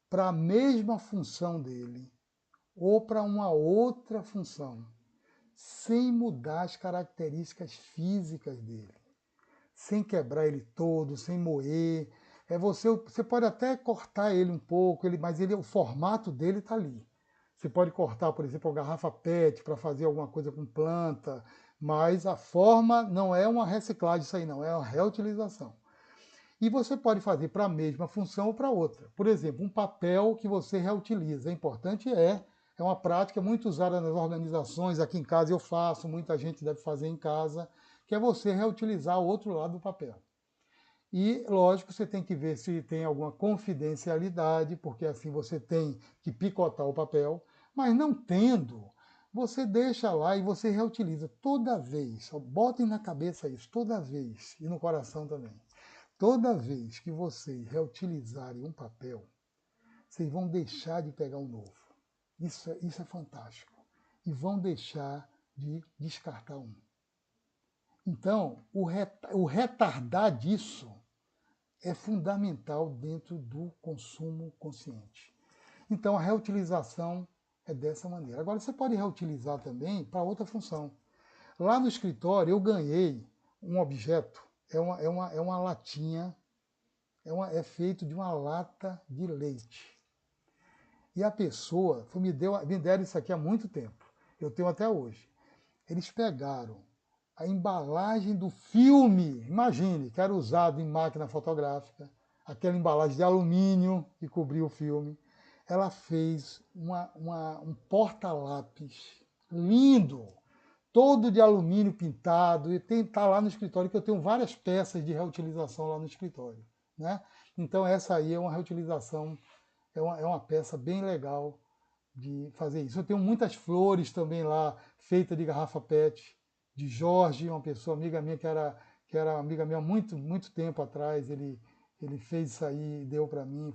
para a mesma função dele ou para uma outra função, sem mudar as características físicas dele, sem quebrar ele todo, sem moer. Você pode até cortar ele um pouco, mas o formato dele está ali. Você pode cortar, por exemplo, a garrafa PET para fazer alguma coisa com planta, mas a forma não é uma reciclagem, isso aí não, é uma reutilização. E você pode fazer para a mesma função ou para outra. Por exemplo, um papel que você reutiliza. É importante, é uma prática muito usada nas organizações. Aqui em casa eu faço, muita gente deve fazer em casa, que é você reutilizar o outro lado do papel. E, lógico, você tem que ver se tem alguma confidencialidade, porque assim você tem que picotar o papel, mas não tendo, você deixa lá e você reutiliza toda vez. Botem na cabeça isso, toda vez, e no coração também. Toda vez que vocês reutilizarem um papel, vocês vão deixar de pegar um novo. Isso é fantástico. E vão deixar de descartar um. Então, o retardar disso é fundamental dentro do consumo consciente. Então, a reutilização é dessa maneira. Agora, você pode reutilizar também para outra função. Lá no escritório, eu ganhei um objeto, é uma latinha, é feito de uma lata de leite. E a pessoa me deram isso aqui há muito tempo, eu tenho até hoje. Eles pegaram a embalagem do filme, imagine, que era usado em máquina fotográfica, aquela embalagem de alumínio que cobriu o filme. Ela fez um porta-lápis lindo, todo de alumínio pintado, e está lá no escritório, que eu tenho várias peças de reutilização lá no escritório. Né? Então essa aí é uma reutilização, é uma peça bem legal de fazer isso. Eu tenho muitas flores também lá, feitas de garrafa PET, de Jorge, uma pessoa amiga minha que era amiga minha há muito tempo atrás, ele fez isso aí e deu para mim,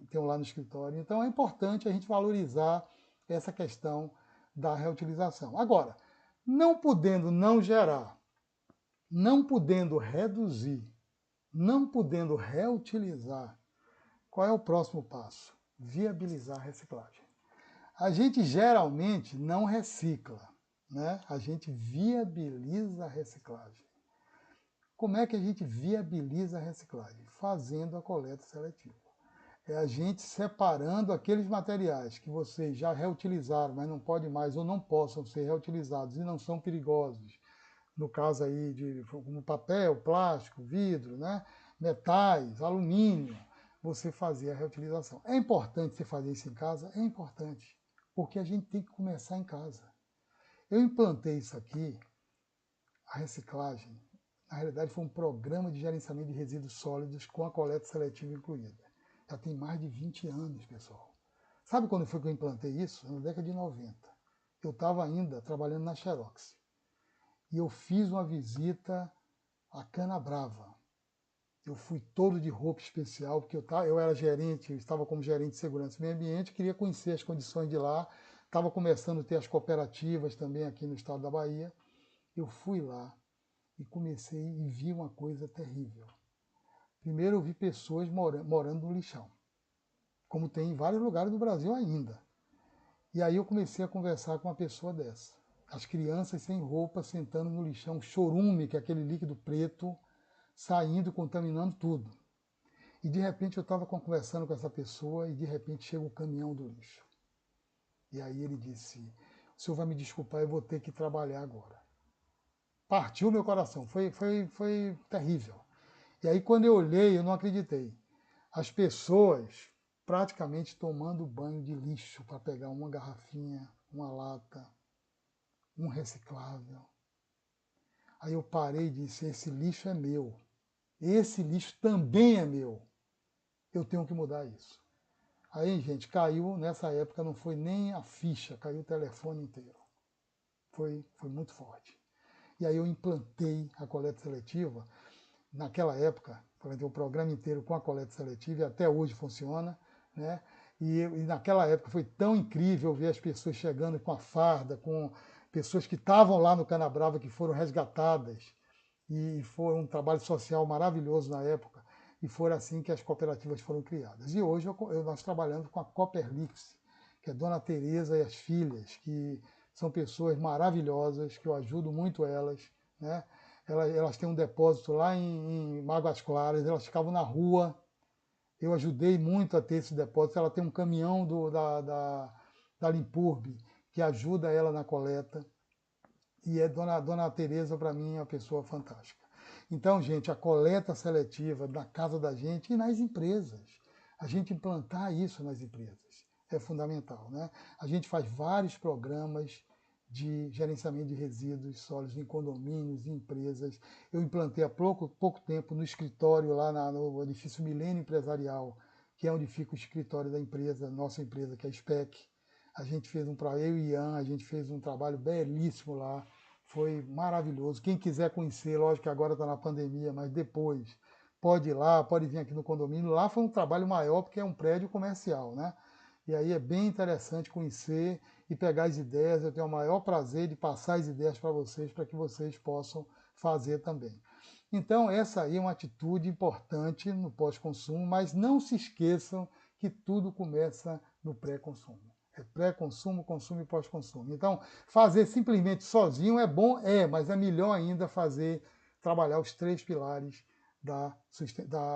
tem lá no escritório. Então é importante a gente valorizar essa questão da reutilização. Agora, não podendo não gerar, não podendo reduzir, não podendo reutilizar, qual é o próximo passo? Viabilizar a reciclagem. A gente geralmente não recicla, né? A gente viabiliza a reciclagem. Como é que a gente viabiliza a reciclagem? Fazendo a coleta seletiva. É a gente separando aqueles materiais que vocês já reutilizaram, mas não podem mais ou não possam ser reutilizados e não são perigosos. No caso aí de como papel, plástico, vidro, né? Metais, alumínio, você fazer a reutilização. É importante você fazer isso em casa? É importante, porque a gente tem que começar em casa. Eu implantei isso aqui, a reciclagem, na realidade foi um programa de gerenciamento de resíduos sólidos com a coleta seletiva incluída. Já tem mais de 20 anos, pessoal. Sabe quando foi que eu implantei isso? Na década de 90. Eu estava ainda trabalhando na Xerox. E eu fiz uma visita à Canabrava. Eu fui todo de roupa especial, porque eu era gerente, eu estava como gerente de segurança e meio ambiente, queria conhecer as condições de lá, estava começando a ter as cooperativas também aqui no estado da Bahia. Eu fui lá e comecei e vi uma coisa terrível. Primeiro eu vi pessoas morando no lixão, como tem em vários lugares do Brasil ainda. E aí eu comecei a conversar com uma pessoa dessa. As crianças sem roupa, sentando no lixão, chorume, que é aquele líquido preto, saindo, contaminando tudo. E de repente eu estava conversando com essa pessoa e de repente chega o caminhão do lixo. E aí ele disse, o senhor vai me desculpar, eu vou ter que trabalhar agora. Partiu meu coração, foi terrível. E aí quando eu olhei, eu não acreditei. As pessoas praticamente tomando banho de lixo para pegar uma garrafinha, uma lata, um reciclável. Aí eu parei e disse, esse lixo é meu. Esse lixo também é meu. Eu tenho que mudar isso. Aí, gente, caiu, nessa época não foi nem a ficha, caiu o telefone inteiro. foi muito forte. E aí eu implantei a coleta seletiva. Naquela época, plantei o programa inteiro com a coleta seletiva e até hoje funciona, né? E naquela época foi tão incrível ver as pessoas chegando com a farda, com pessoas que estavam lá no Canabrava, que foram resgatadas, e foi um trabalho social maravilhoso na época, e foi assim que as cooperativas foram criadas. E hoje nós trabalhamos com a Cooperlix, que é Dona Tereza e as filhas, que são pessoas maravilhosas, que eu ajudo muito elas, né? Elas têm um depósito lá em Águas Claras, elas ficavam na rua, eu ajudei muito a ter esse depósito, ela tem um caminhão da Limpurb, que ajuda ela na coleta, e Dona Tereza, para mim, é uma pessoa fantástica. Então, gente, a coleta seletiva na casa da gente e nas empresas, a gente implantar isso nas empresas é fundamental, né? A gente faz vários programas de gerenciamento de resíduos sólidos em condomínios, em empresas. Eu implantei há pouco tempo no escritório lá no edifício Milênio Empresarial, que é onde fica o escritório da empresa, nossa empresa, que é a SPEC. A gente fez eu e Ian, a gente fez um trabalho belíssimo lá, foi maravilhoso. Quem quiser conhecer, lógico que agora está na pandemia, mas depois pode ir lá, pode vir aqui no condomínio. Lá foi um trabalho maior porque é um prédio comercial, né? E aí é bem interessante conhecer e pegar as ideias. Eu tenho o maior prazer de passar as ideias para que vocês possam fazer também. Então, essa aí é uma atitude importante no pós-consumo, mas não se esqueçam que tudo começa no pré-consumo. É pré-consumo, consumo e pós-consumo. Então, fazer simplesmente sozinho é bom, mas é melhor ainda trabalhar os 3 pilares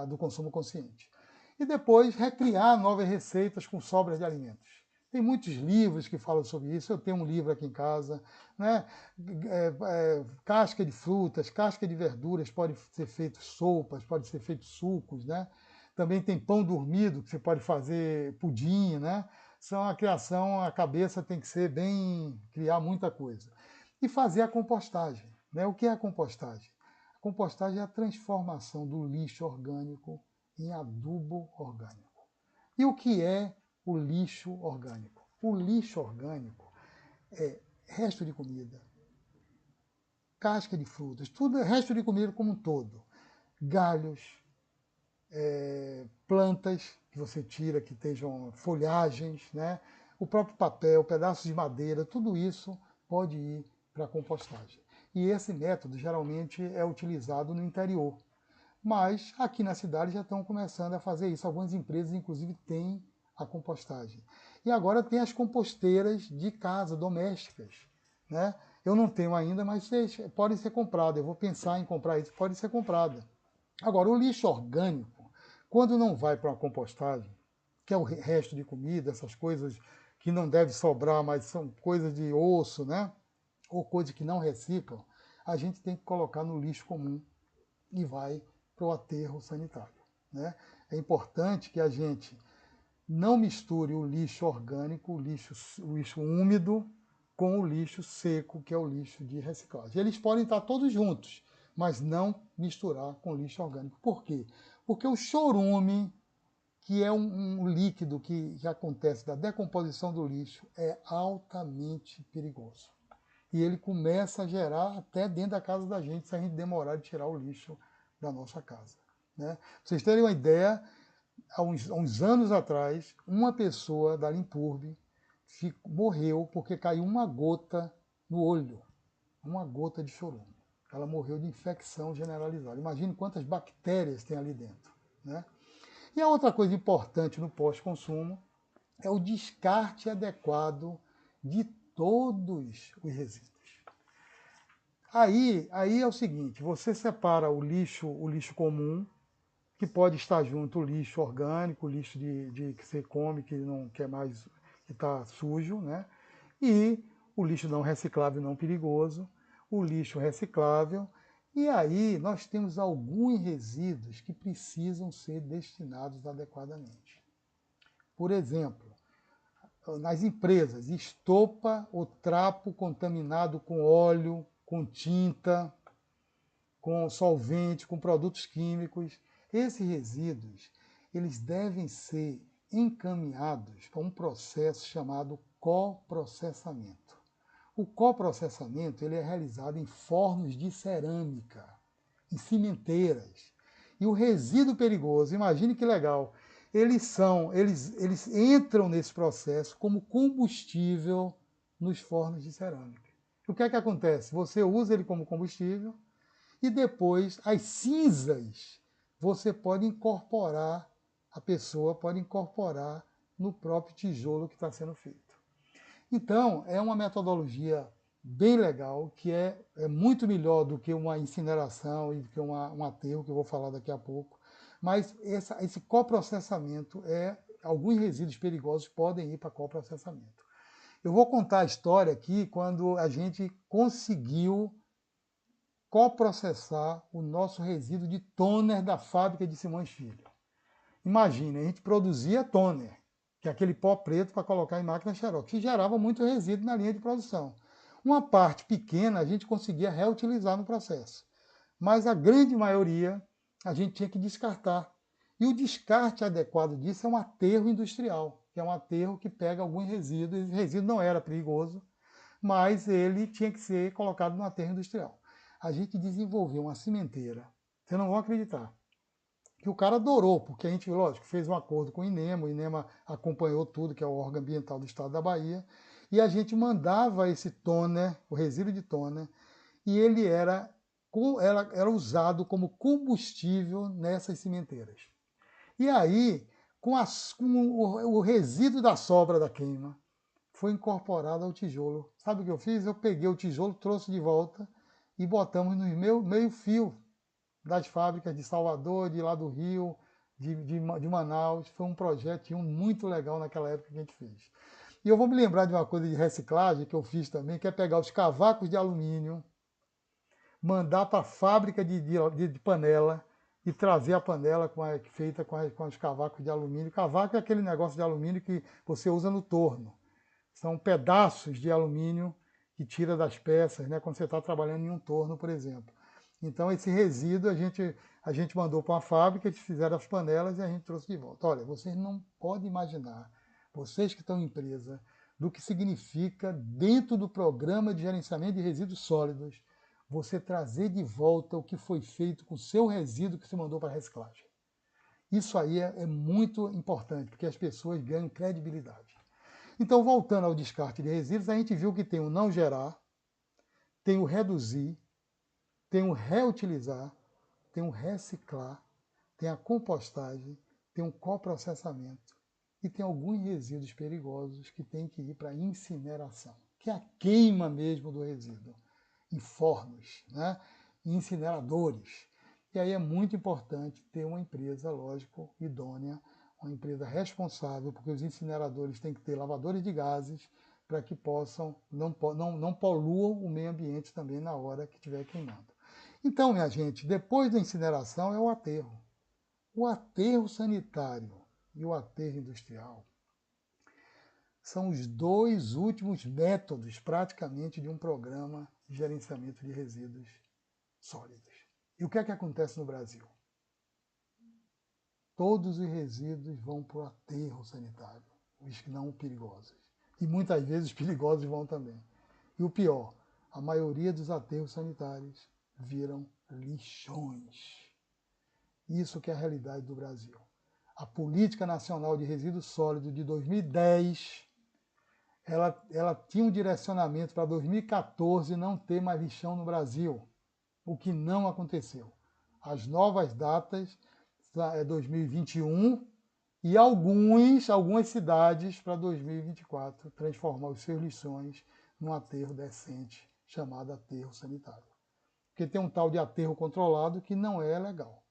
do consumo consciente. E depois recriar novas receitas com sobras de alimentos. Tem muitos livros que falam sobre isso. Eu tenho um livro aqui em casa, né? Casca de frutas, casca de verduras, pode ser feito sopas, pode ser feito sucos, né? Também tem pão dormido, que você pode fazer pudim, né? São a criação, a cabeça tem que ser criar muita coisa. E fazer a compostagem, né? O que é a compostagem? A compostagem é a transformação do lixo orgânico em adubo orgânico. E o que é o lixo orgânico? O lixo orgânico é resto de comida, casca de frutas, tudo é resto de comida como um todo. Galhos, plantas que você tira, que estejam folhagens, né? O próprio papel, pedaços de madeira, tudo isso pode ir para a compostagem. E esse método geralmente é utilizado no interior. Mas aqui na cidade já estão começando a fazer isso. Algumas empresas, inclusive, têm a compostagem. E agora tem as composteiras de casa, domésticas, né? Eu não tenho ainda, mas podem ser compradas. Eu vou pensar em comprar isso, pode ser comprada. Agora, o lixo orgânico, quando não vai para uma compostagem, que é o resto de comida, essas coisas que não deve sobrar, mas são coisas de osso, né? Ou coisas que não reciclam, a gente tem que colocar no lixo comum e vai para o aterro sanitário, né? É importante que a gente não misture o lixo orgânico, o lixo úmido, com o lixo seco, que é o lixo de reciclagem. Eles podem estar todos juntos, mas não misturar com lixo orgânico. Por quê? Porque o chorume, que é um líquido que acontece da decomposição do lixo, é altamente perigoso. E ele começa a gerar até dentro da casa da gente, se a gente demorar de tirar o lixo da nossa casa, né? Pra vocês terem uma ideia, há uns anos atrás, uma pessoa da Limpurb morreu porque caiu uma gota no olho, uma gota de chorume. Ela morreu de infecção generalizada. Imagine quantas bactérias tem ali dentro, né? E a outra coisa importante no pós-consumo é o descarte adequado de todos os resíduos. Aí é o seguinte, você separa o lixo comum, que pode estar junto o lixo orgânico, o lixo que você come, que não quer mais, que está sujo, né? E o lixo não reciclável, não perigoso, o lixo reciclável. E aí nós temos alguns resíduos que precisam ser destinados adequadamente. Por exemplo, nas empresas, estopa ou trapo contaminado com óleo, com tinta, com solvente, com produtos químicos. Esses resíduos, eles devem ser encaminhados para um processo chamado coprocessamento. O coprocessamento ele é realizado em fornos de cerâmica, em cimenteiras. E o resíduo perigoso, imagine que legal, eles entram nesse processo como combustível nos fornos de cerâmica. O que é que acontece? Você usa ele como combustível e depois as cinzas você pode incorporar, a pessoa pode incorporar no próprio tijolo que está sendo feito. Então, é uma metodologia bem legal, que é muito melhor do que uma incineração e do que um aterro, que eu vou falar daqui a pouco. Mas esse coprocessamento, alguns resíduos perigosos podem ir para coprocessamento. Eu vou contar a história aqui quando a gente conseguiu coprocessar o nosso resíduo de toner da fábrica de Simões Filho. Imagine, a gente produzia toner, que é aquele pó preto para colocar em máquina xerox, que gerava muito resíduo na linha de produção. Uma parte pequena a gente conseguia reutilizar no processo, mas a grande maioria a gente tinha que descartar. E o descarte adequado disso é um aterro industrial, que é um aterro que pega alguns resíduos. Esse resíduo não era perigoso, mas ele tinha que ser colocado no aterro industrial. A gente desenvolveu uma cimenteira, vocês não vão acreditar, que o cara adorou, porque a gente, lógico, fez um acordo com o INEMA acompanhou tudo, que é o órgão ambiental do estado da Bahia, e a gente mandava esse toner, o resíduo de toner, e ele era usado como combustível nessas cimenteiras. E aí, com o resíduo da sobra da queima, foi incorporado ao tijolo. Sabe o que eu fiz? Eu peguei o tijolo, trouxe de volta e botamos no meio fio das fábricas de Salvador, de lá do Rio, de Manaus. Foi um projeto muito legal naquela época que a gente fez. E eu vou me lembrar de uma coisa de reciclagem que eu fiz também, que é pegar os cavacos de alumínio, mandar para a fábrica de panela e trazer a panela feita com os cavacos de alumínio. Cavaco é aquele negócio de alumínio que você usa no torno. São pedaços de alumínio que tira das peças, né, quando você está trabalhando em um torno, por exemplo. Então, esse resíduo a gente mandou para uma fábrica, eles fizeram as panelas e a gente trouxe de volta. Olha, vocês não podem imaginar, vocês que estão em empresa, do que significa, dentro do programa de gerenciamento de resíduos sólidos, você trazer de volta o que foi feito com o seu resíduo que você mandou para a reciclagem. Isso aí é muito importante, porque as pessoas ganham credibilidade. Então, voltando ao descarte de resíduos, a gente viu que tem o não gerar, tem o reduzir, tem o reutilizar, tem o reciclar, tem a compostagem, tem o coprocessamento e tem alguns resíduos perigosos que tem que ir para a incineração, que é a queima mesmo do resíduo, em fornos, né? Em incineradores. E aí é muito importante ter uma empresa, lógico, idônea, uma empresa responsável, porque os incineradores têm que ter lavadores de gases para que possam, não poluam o meio ambiente também na hora que estiver queimando. Então, minha gente, depois da incineração é o aterro. O aterro sanitário e o aterro industrial são os dois últimos métodos, praticamente, de um programa de gerenciamento de resíduos sólidos. E o que é que acontece no Brasil? Todos os resíduos vão para o aterro sanitário, os não perigosos. E muitas vezes os perigosos vão também. E o pior, a maioria dos aterros sanitários viram lixões. Isso que é a realidade do Brasil. A Política Nacional de Resíduos Sólidos de 2010, ela tinha um direcionamento para 2014 não ter mais lixão no Brasil, o que não aconteceu. As novas datas é 2021 e algumas cidades para 2024 transformar os seus lixões num aterro decente, chamado aterro sanitário. Porque tem um tal de aterro controlado que não é legal.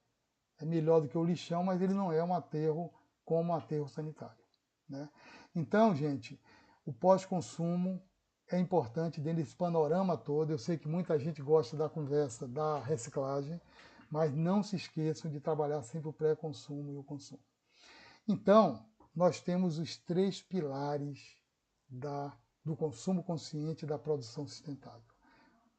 É melhor do que o lixão, mas ele não é um aterro como um aterro sanitário, né? Então, gente, o pós-consumo é importante dentro desse panorama todo. Eu sei que muita gente gosta da conversa da reciclagem, mas não se esqueçam de trabalhar sempre o pré-consumo e o consumo. Então, nós temos os 3 pilares do consumo consciente e da produção sustentável.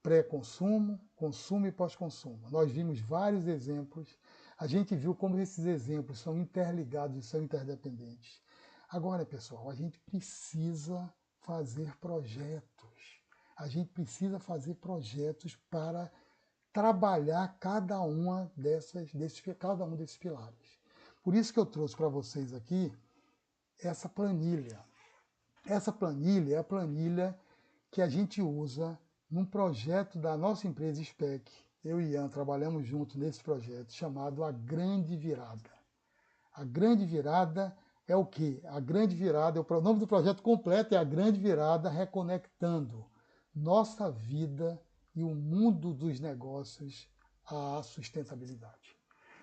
Pré-consumo, consumo e pós-consumo. Nós vimos vários exemplos, a gente viu como esses exemplos são interligados e são interdependentes. Agora, pessoal, a gente precisa fazer projetos. a gente precisa fazer projetos para trabalhar cada um desses pilares. Por isso que eu trouxe para vocês aqui essa planilha. Essa planilha é a planilha que a gente usa num projeto da nossa empresa SPEC. Eu e Ian trabalhamos juntos nesse projeto chamado A Grande Virada. A Grande Virada é o quê? A Grande Virada, o nome do projeto completo é A Grande Virada Reconectando Nossa Vida e o Mundo dos Negócios à Sustentabilidade.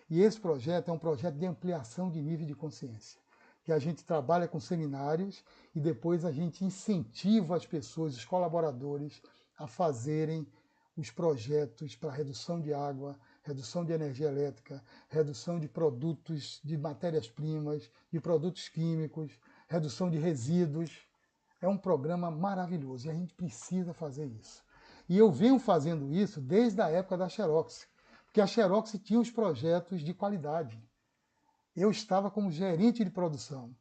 E esse projeto é um projeto de ampliação de nível de consciência, que a gente trabalha com seminários e depois a gente incentiva as pessoas, os colaboradores, a fazerem os projetos para redução de água, redução de energia elétrica, redução de produtos, de matérias-primas, de produtos químicos, redução de resíduos. É um programa maravilhoso e a gente precisa fazer isso. E eu venho fazendo isso desde a época da Xerox, porque a Xerox tinha os projetos de qualidade. Eu estava como gerente de produção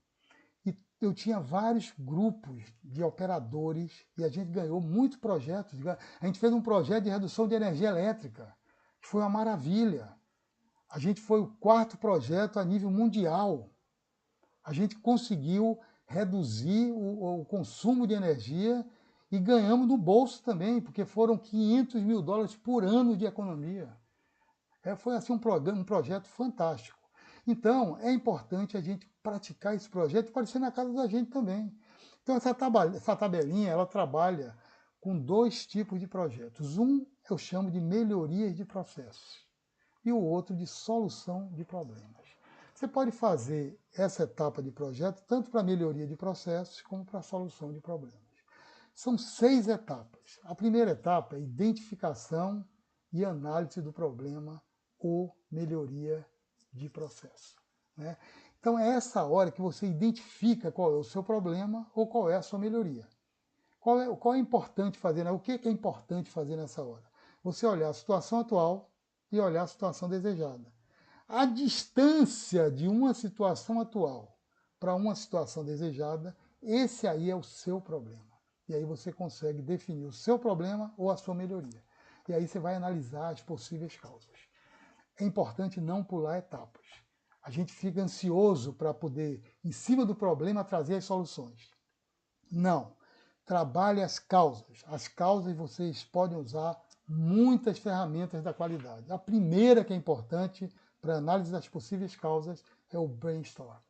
e eu tinha vários grupos de operadores e a gente ganhou muitos projetos. A gente fez um projeto de redução de energia elétrica, que foi uma maravilha. A gente foi o 4º projeto a nível mundial. A gente conseguiu reduzir o consumo de energia e ganhamos no bolso também, porque foram $500 mil por ano de economia. Foi assim um projeto fantástico. Então, é importante a gente praticar esse projeto e aparecer na casa da gente também. Então, essa tabelinha, ela trabalha com 2 tipos de projetos. Um eu chamo de melhorias de processos e o outro de solução de problemas. Você pode fazer essa etapa de projeto tanto para melhoria de processos como para solução de problemas. São 6 etapas. A primeira etapa é identificação e análise do problema ou melhoria de processo, né? Então é essa hora que você identifica qual é o seu problema ou qual é a sua melhoria. Qual é importante fazer, né? O que é importante fazer nessa hora? Você olhar a situação atual e olhar a situação desejada. A distância de uma situação atual para uma situação desejada, esse aí é o seu problema. E aí você consegue definir o seu problema ou a sua melhoria. E aí você vai analisar as possíveis causas. É importante não pular etapas. A gente fica ansioso para poder, em cima do problema, trazer as soluções. Não. Trabalhe as causas. As causas vocês podem usar muitas ferramentas da qualidade. A primeira que é importante para a análise das possíveis causas é o brainstorm.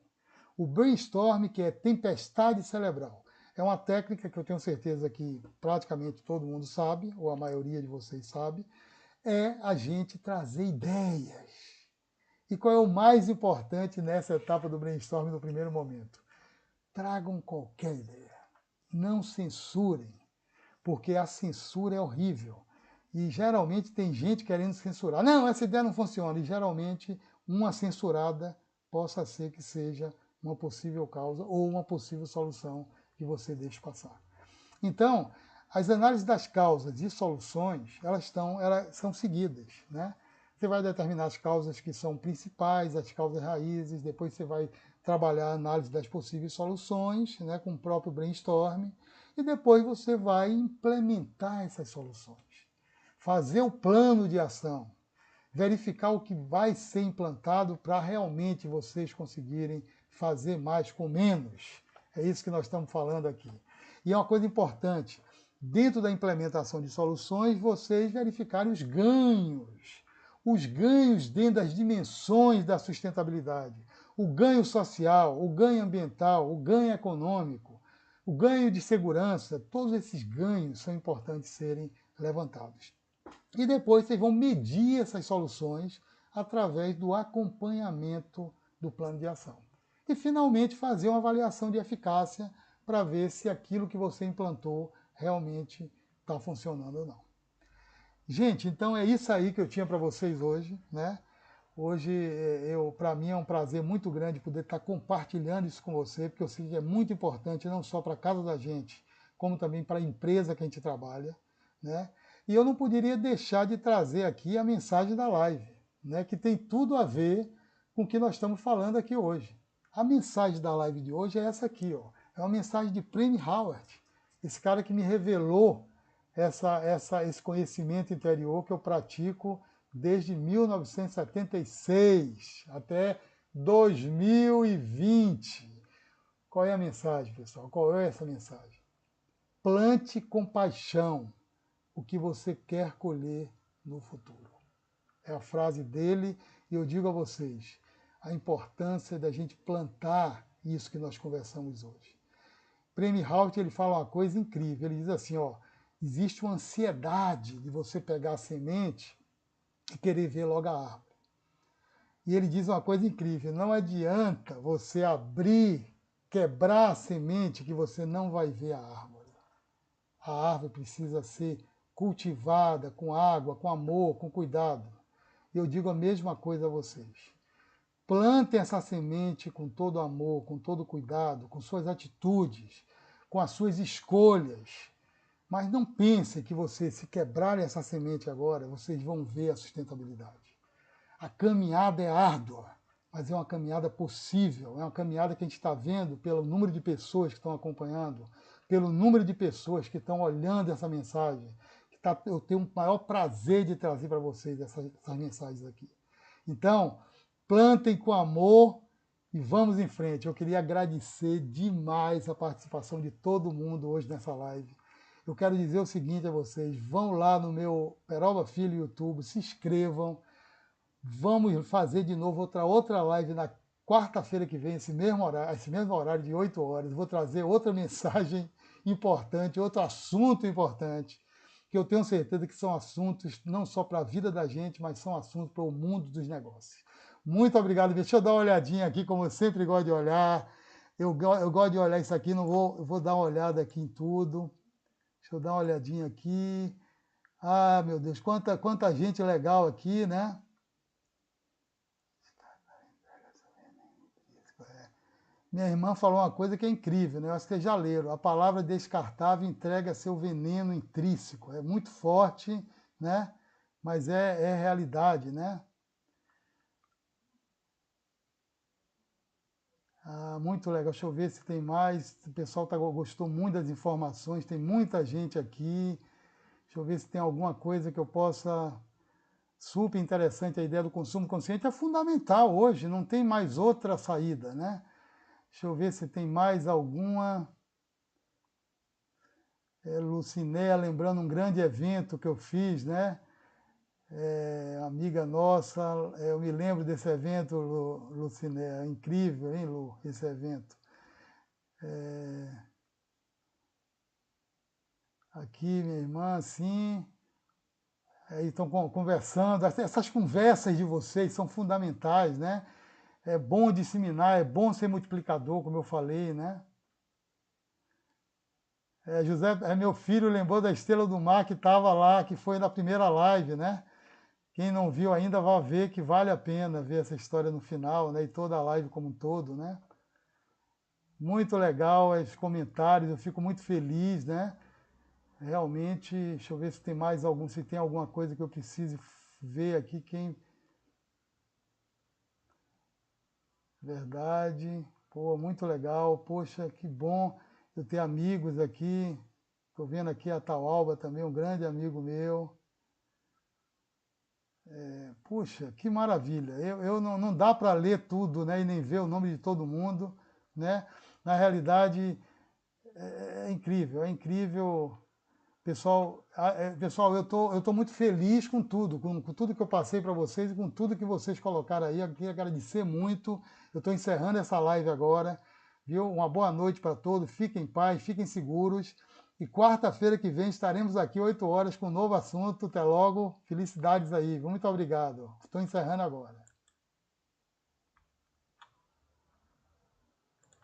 O brainstorm, que é tempestade cerebral, é uma técnica que eu tenho certeza que praticamente todo mundo sabe, ou a maioria de vocês sabe, é a gente trazer ideias. E qual é o mais importante nessa etapa do brainstorm no primeiro momento? Tragam qualquer ideia. Não censurem, porque a censura é horrível. E geralmente tem gente querendo censurar. Não, essa ideia não funciona. E geralmente uma censurada possa ser que seja uma possível causa ou uma possível solução que você deixe passar. Então, as análises das causas e soluções, elas são seguidas, né? Você vai determinar as causas que são principais, as causas raízes, depois você vai trabalhar a análise das possíveis soluções, né, com o próprio brainstorm, e depois você vai implementar essas soluções. Fazer o plano de ação, verificar o que vai ser implantado para realmente vocês conseguirem fazer mais com menos. É isso que nós estamos falando aqui. E é uma coisa importante, dentro da implementação de soluções, vocês verificarem os ganhos dentro das dimensões da sustentabilidade, o ganho social, o ganho ambiental, o ganho econômico, o ganho de segurança, todos esses ganhos são importantes serem levantados. E depois vocês vão medir essas soluções através do acompanhamento do plano de ação. E, finalmente, fazer uma avaliação de eficácia para ver se aquilo que você implantou realmente está funcionando ou não. Gente, então é isso aí que eu tinha para vocês hoje, né? Hoje, para mim, é um prazer muito grande poder estar compartilhando isso com você, porque eu sei que é muito importante, não só para a casa da gente, como também para a empresa que a gente trabalha, né? E eu não poderia deixar de trazer aqui a mensagem da live, né? Que tem tudo a ver com o que nós estamos falando aqui hoje. A mensagem da live de hoje é essa aqui, ó. É uma mensagem de Prem Howard, esse cara que me revelou esse conhecimento interior que eu pratico desde 1976 até 2020. Qual é a mensagem, pessoal? Qual é essa mensagem? Plante com paixão o que você quer colher no futuro. É a frase dele, e eu digo a vocês, a importância da gente plantar isso que nós conversamos hoje. Prem Rawat, ele fala uma coisa incrível, ele diz assim, ó, existe uma ansiedade de você pegar a semente e querer ver logo a árvore. E ele diz uma coisa incrível, não adianta você abrir, quebrar a semente que você não vai ver a árvore. A árvore precisa ser cultivada com água, com amor, com cuidado. Eu digo a mesma coisa a vocês. Plantem essa semente com todo amor, com todo cuidado, com suas atitudes, com as suas escolhas. Mas não pensem que vocês, se quebrarem essa semente agora, vocês vão ver a sustentabilidade. A caminhada é árdua, mas é uma caminhada possível, é uma caminhada que a gente está vendo pelo número de pessoas que estão acompanhando, pelo número de pessoas que estão olhando essa mensagem. Eu tenho o maior prazer de trazer para vocês essas mensagens aqui. Então, plantem com amor e vamos em frente. Eu queria agradecer demais a participação de todo mundo hoje nessa live. Eu quero dizer o seguinte a vocês, vão lá no meu Peroba Filho YouTube, se inscrevam, vamos fazer de novo outra live na quarta-feira que vem, esse mesmo horário de 8 horas. Vou trazer outra mensagem importante, outro assunto importante, que eu tenho certeza que são assuntos não só para a vida da gente, mas são assuntos para o mundo dos negócios. Muito obrigado. Deixa eu dar uma olhadinha aqui, como eu sempre gosto de olhar. Eu gosto de olhar isso aqui, eu vou dar uma olhada aqui em tudo. Deixa eu dar uma olhadinha aqui. Ah, meu Deus, quanta gente legal aqui, né? Minha irmã falou uma coisa que é incrível, né? Eu acho que vocês já leram. A palavra descartável entrega seu veneno intrínseco. É muito forte, né? Mas é realidade, né? Ah, muito legal. Deixa eu ver se tem mais. O pessoal gostou muito das informações. Tem muita gente aqui. Deixa eu ver se tem alguma coisa que eu possa... Super interessante, a ideia do consumo consciente é fundamental hoje. Não tem mais outra saída, né? Deixa eu ver se tem mais alguma. Lucinéia, lembrando um grande evento que eu fiz, né? Amiga nossa, eu me lembro desse evento, Lucinéia, incrível, hein, Lu, esse evento. Aqui, minha irmã, sim, estão conversando, essas conversas de vocês são fundamentais, né? É bom disseminar, é bom ser multiplicador, como eu falei, né? José, meu filho, lembrou da Estrela do Mar que estava lá, que foi na primeira live, né? Quem não viu ainda vai ver que vale a pena ver essa história no final, né? E toda a live como um todo, né? Muito legal os comentários, eu fico muito feliz, né? Realmente, deixa eu ver se tem mais algum, se tem alguma coisa que eu precise ver aqui, Verdade, pô, muito legal, poxa, que bom eu ter amigos aqui. Estou vendo aqui a Taualba também, um grande amigo meu. Puxa, que maravilha. Eu não dá para ler tudo, né, e nem ver o nome de todo mundo, né? Na realidade, é incrível, é incrível. Pessoal, eu tô muito feliz com tudo, com tudo que eu passei para vocês e com tudo que vocês colocaram aí. Eu queria agradecer muito. Eu estou encerrando essa live agora, viu? Uma boa noite para todos. Fiquem em paz, fiquem seguros. E quarta-feira que vem estaremos aqui 8 horas com um novo assunto. Até logo. Felicidades aí. Muito obrigado. Estou encerrando agora.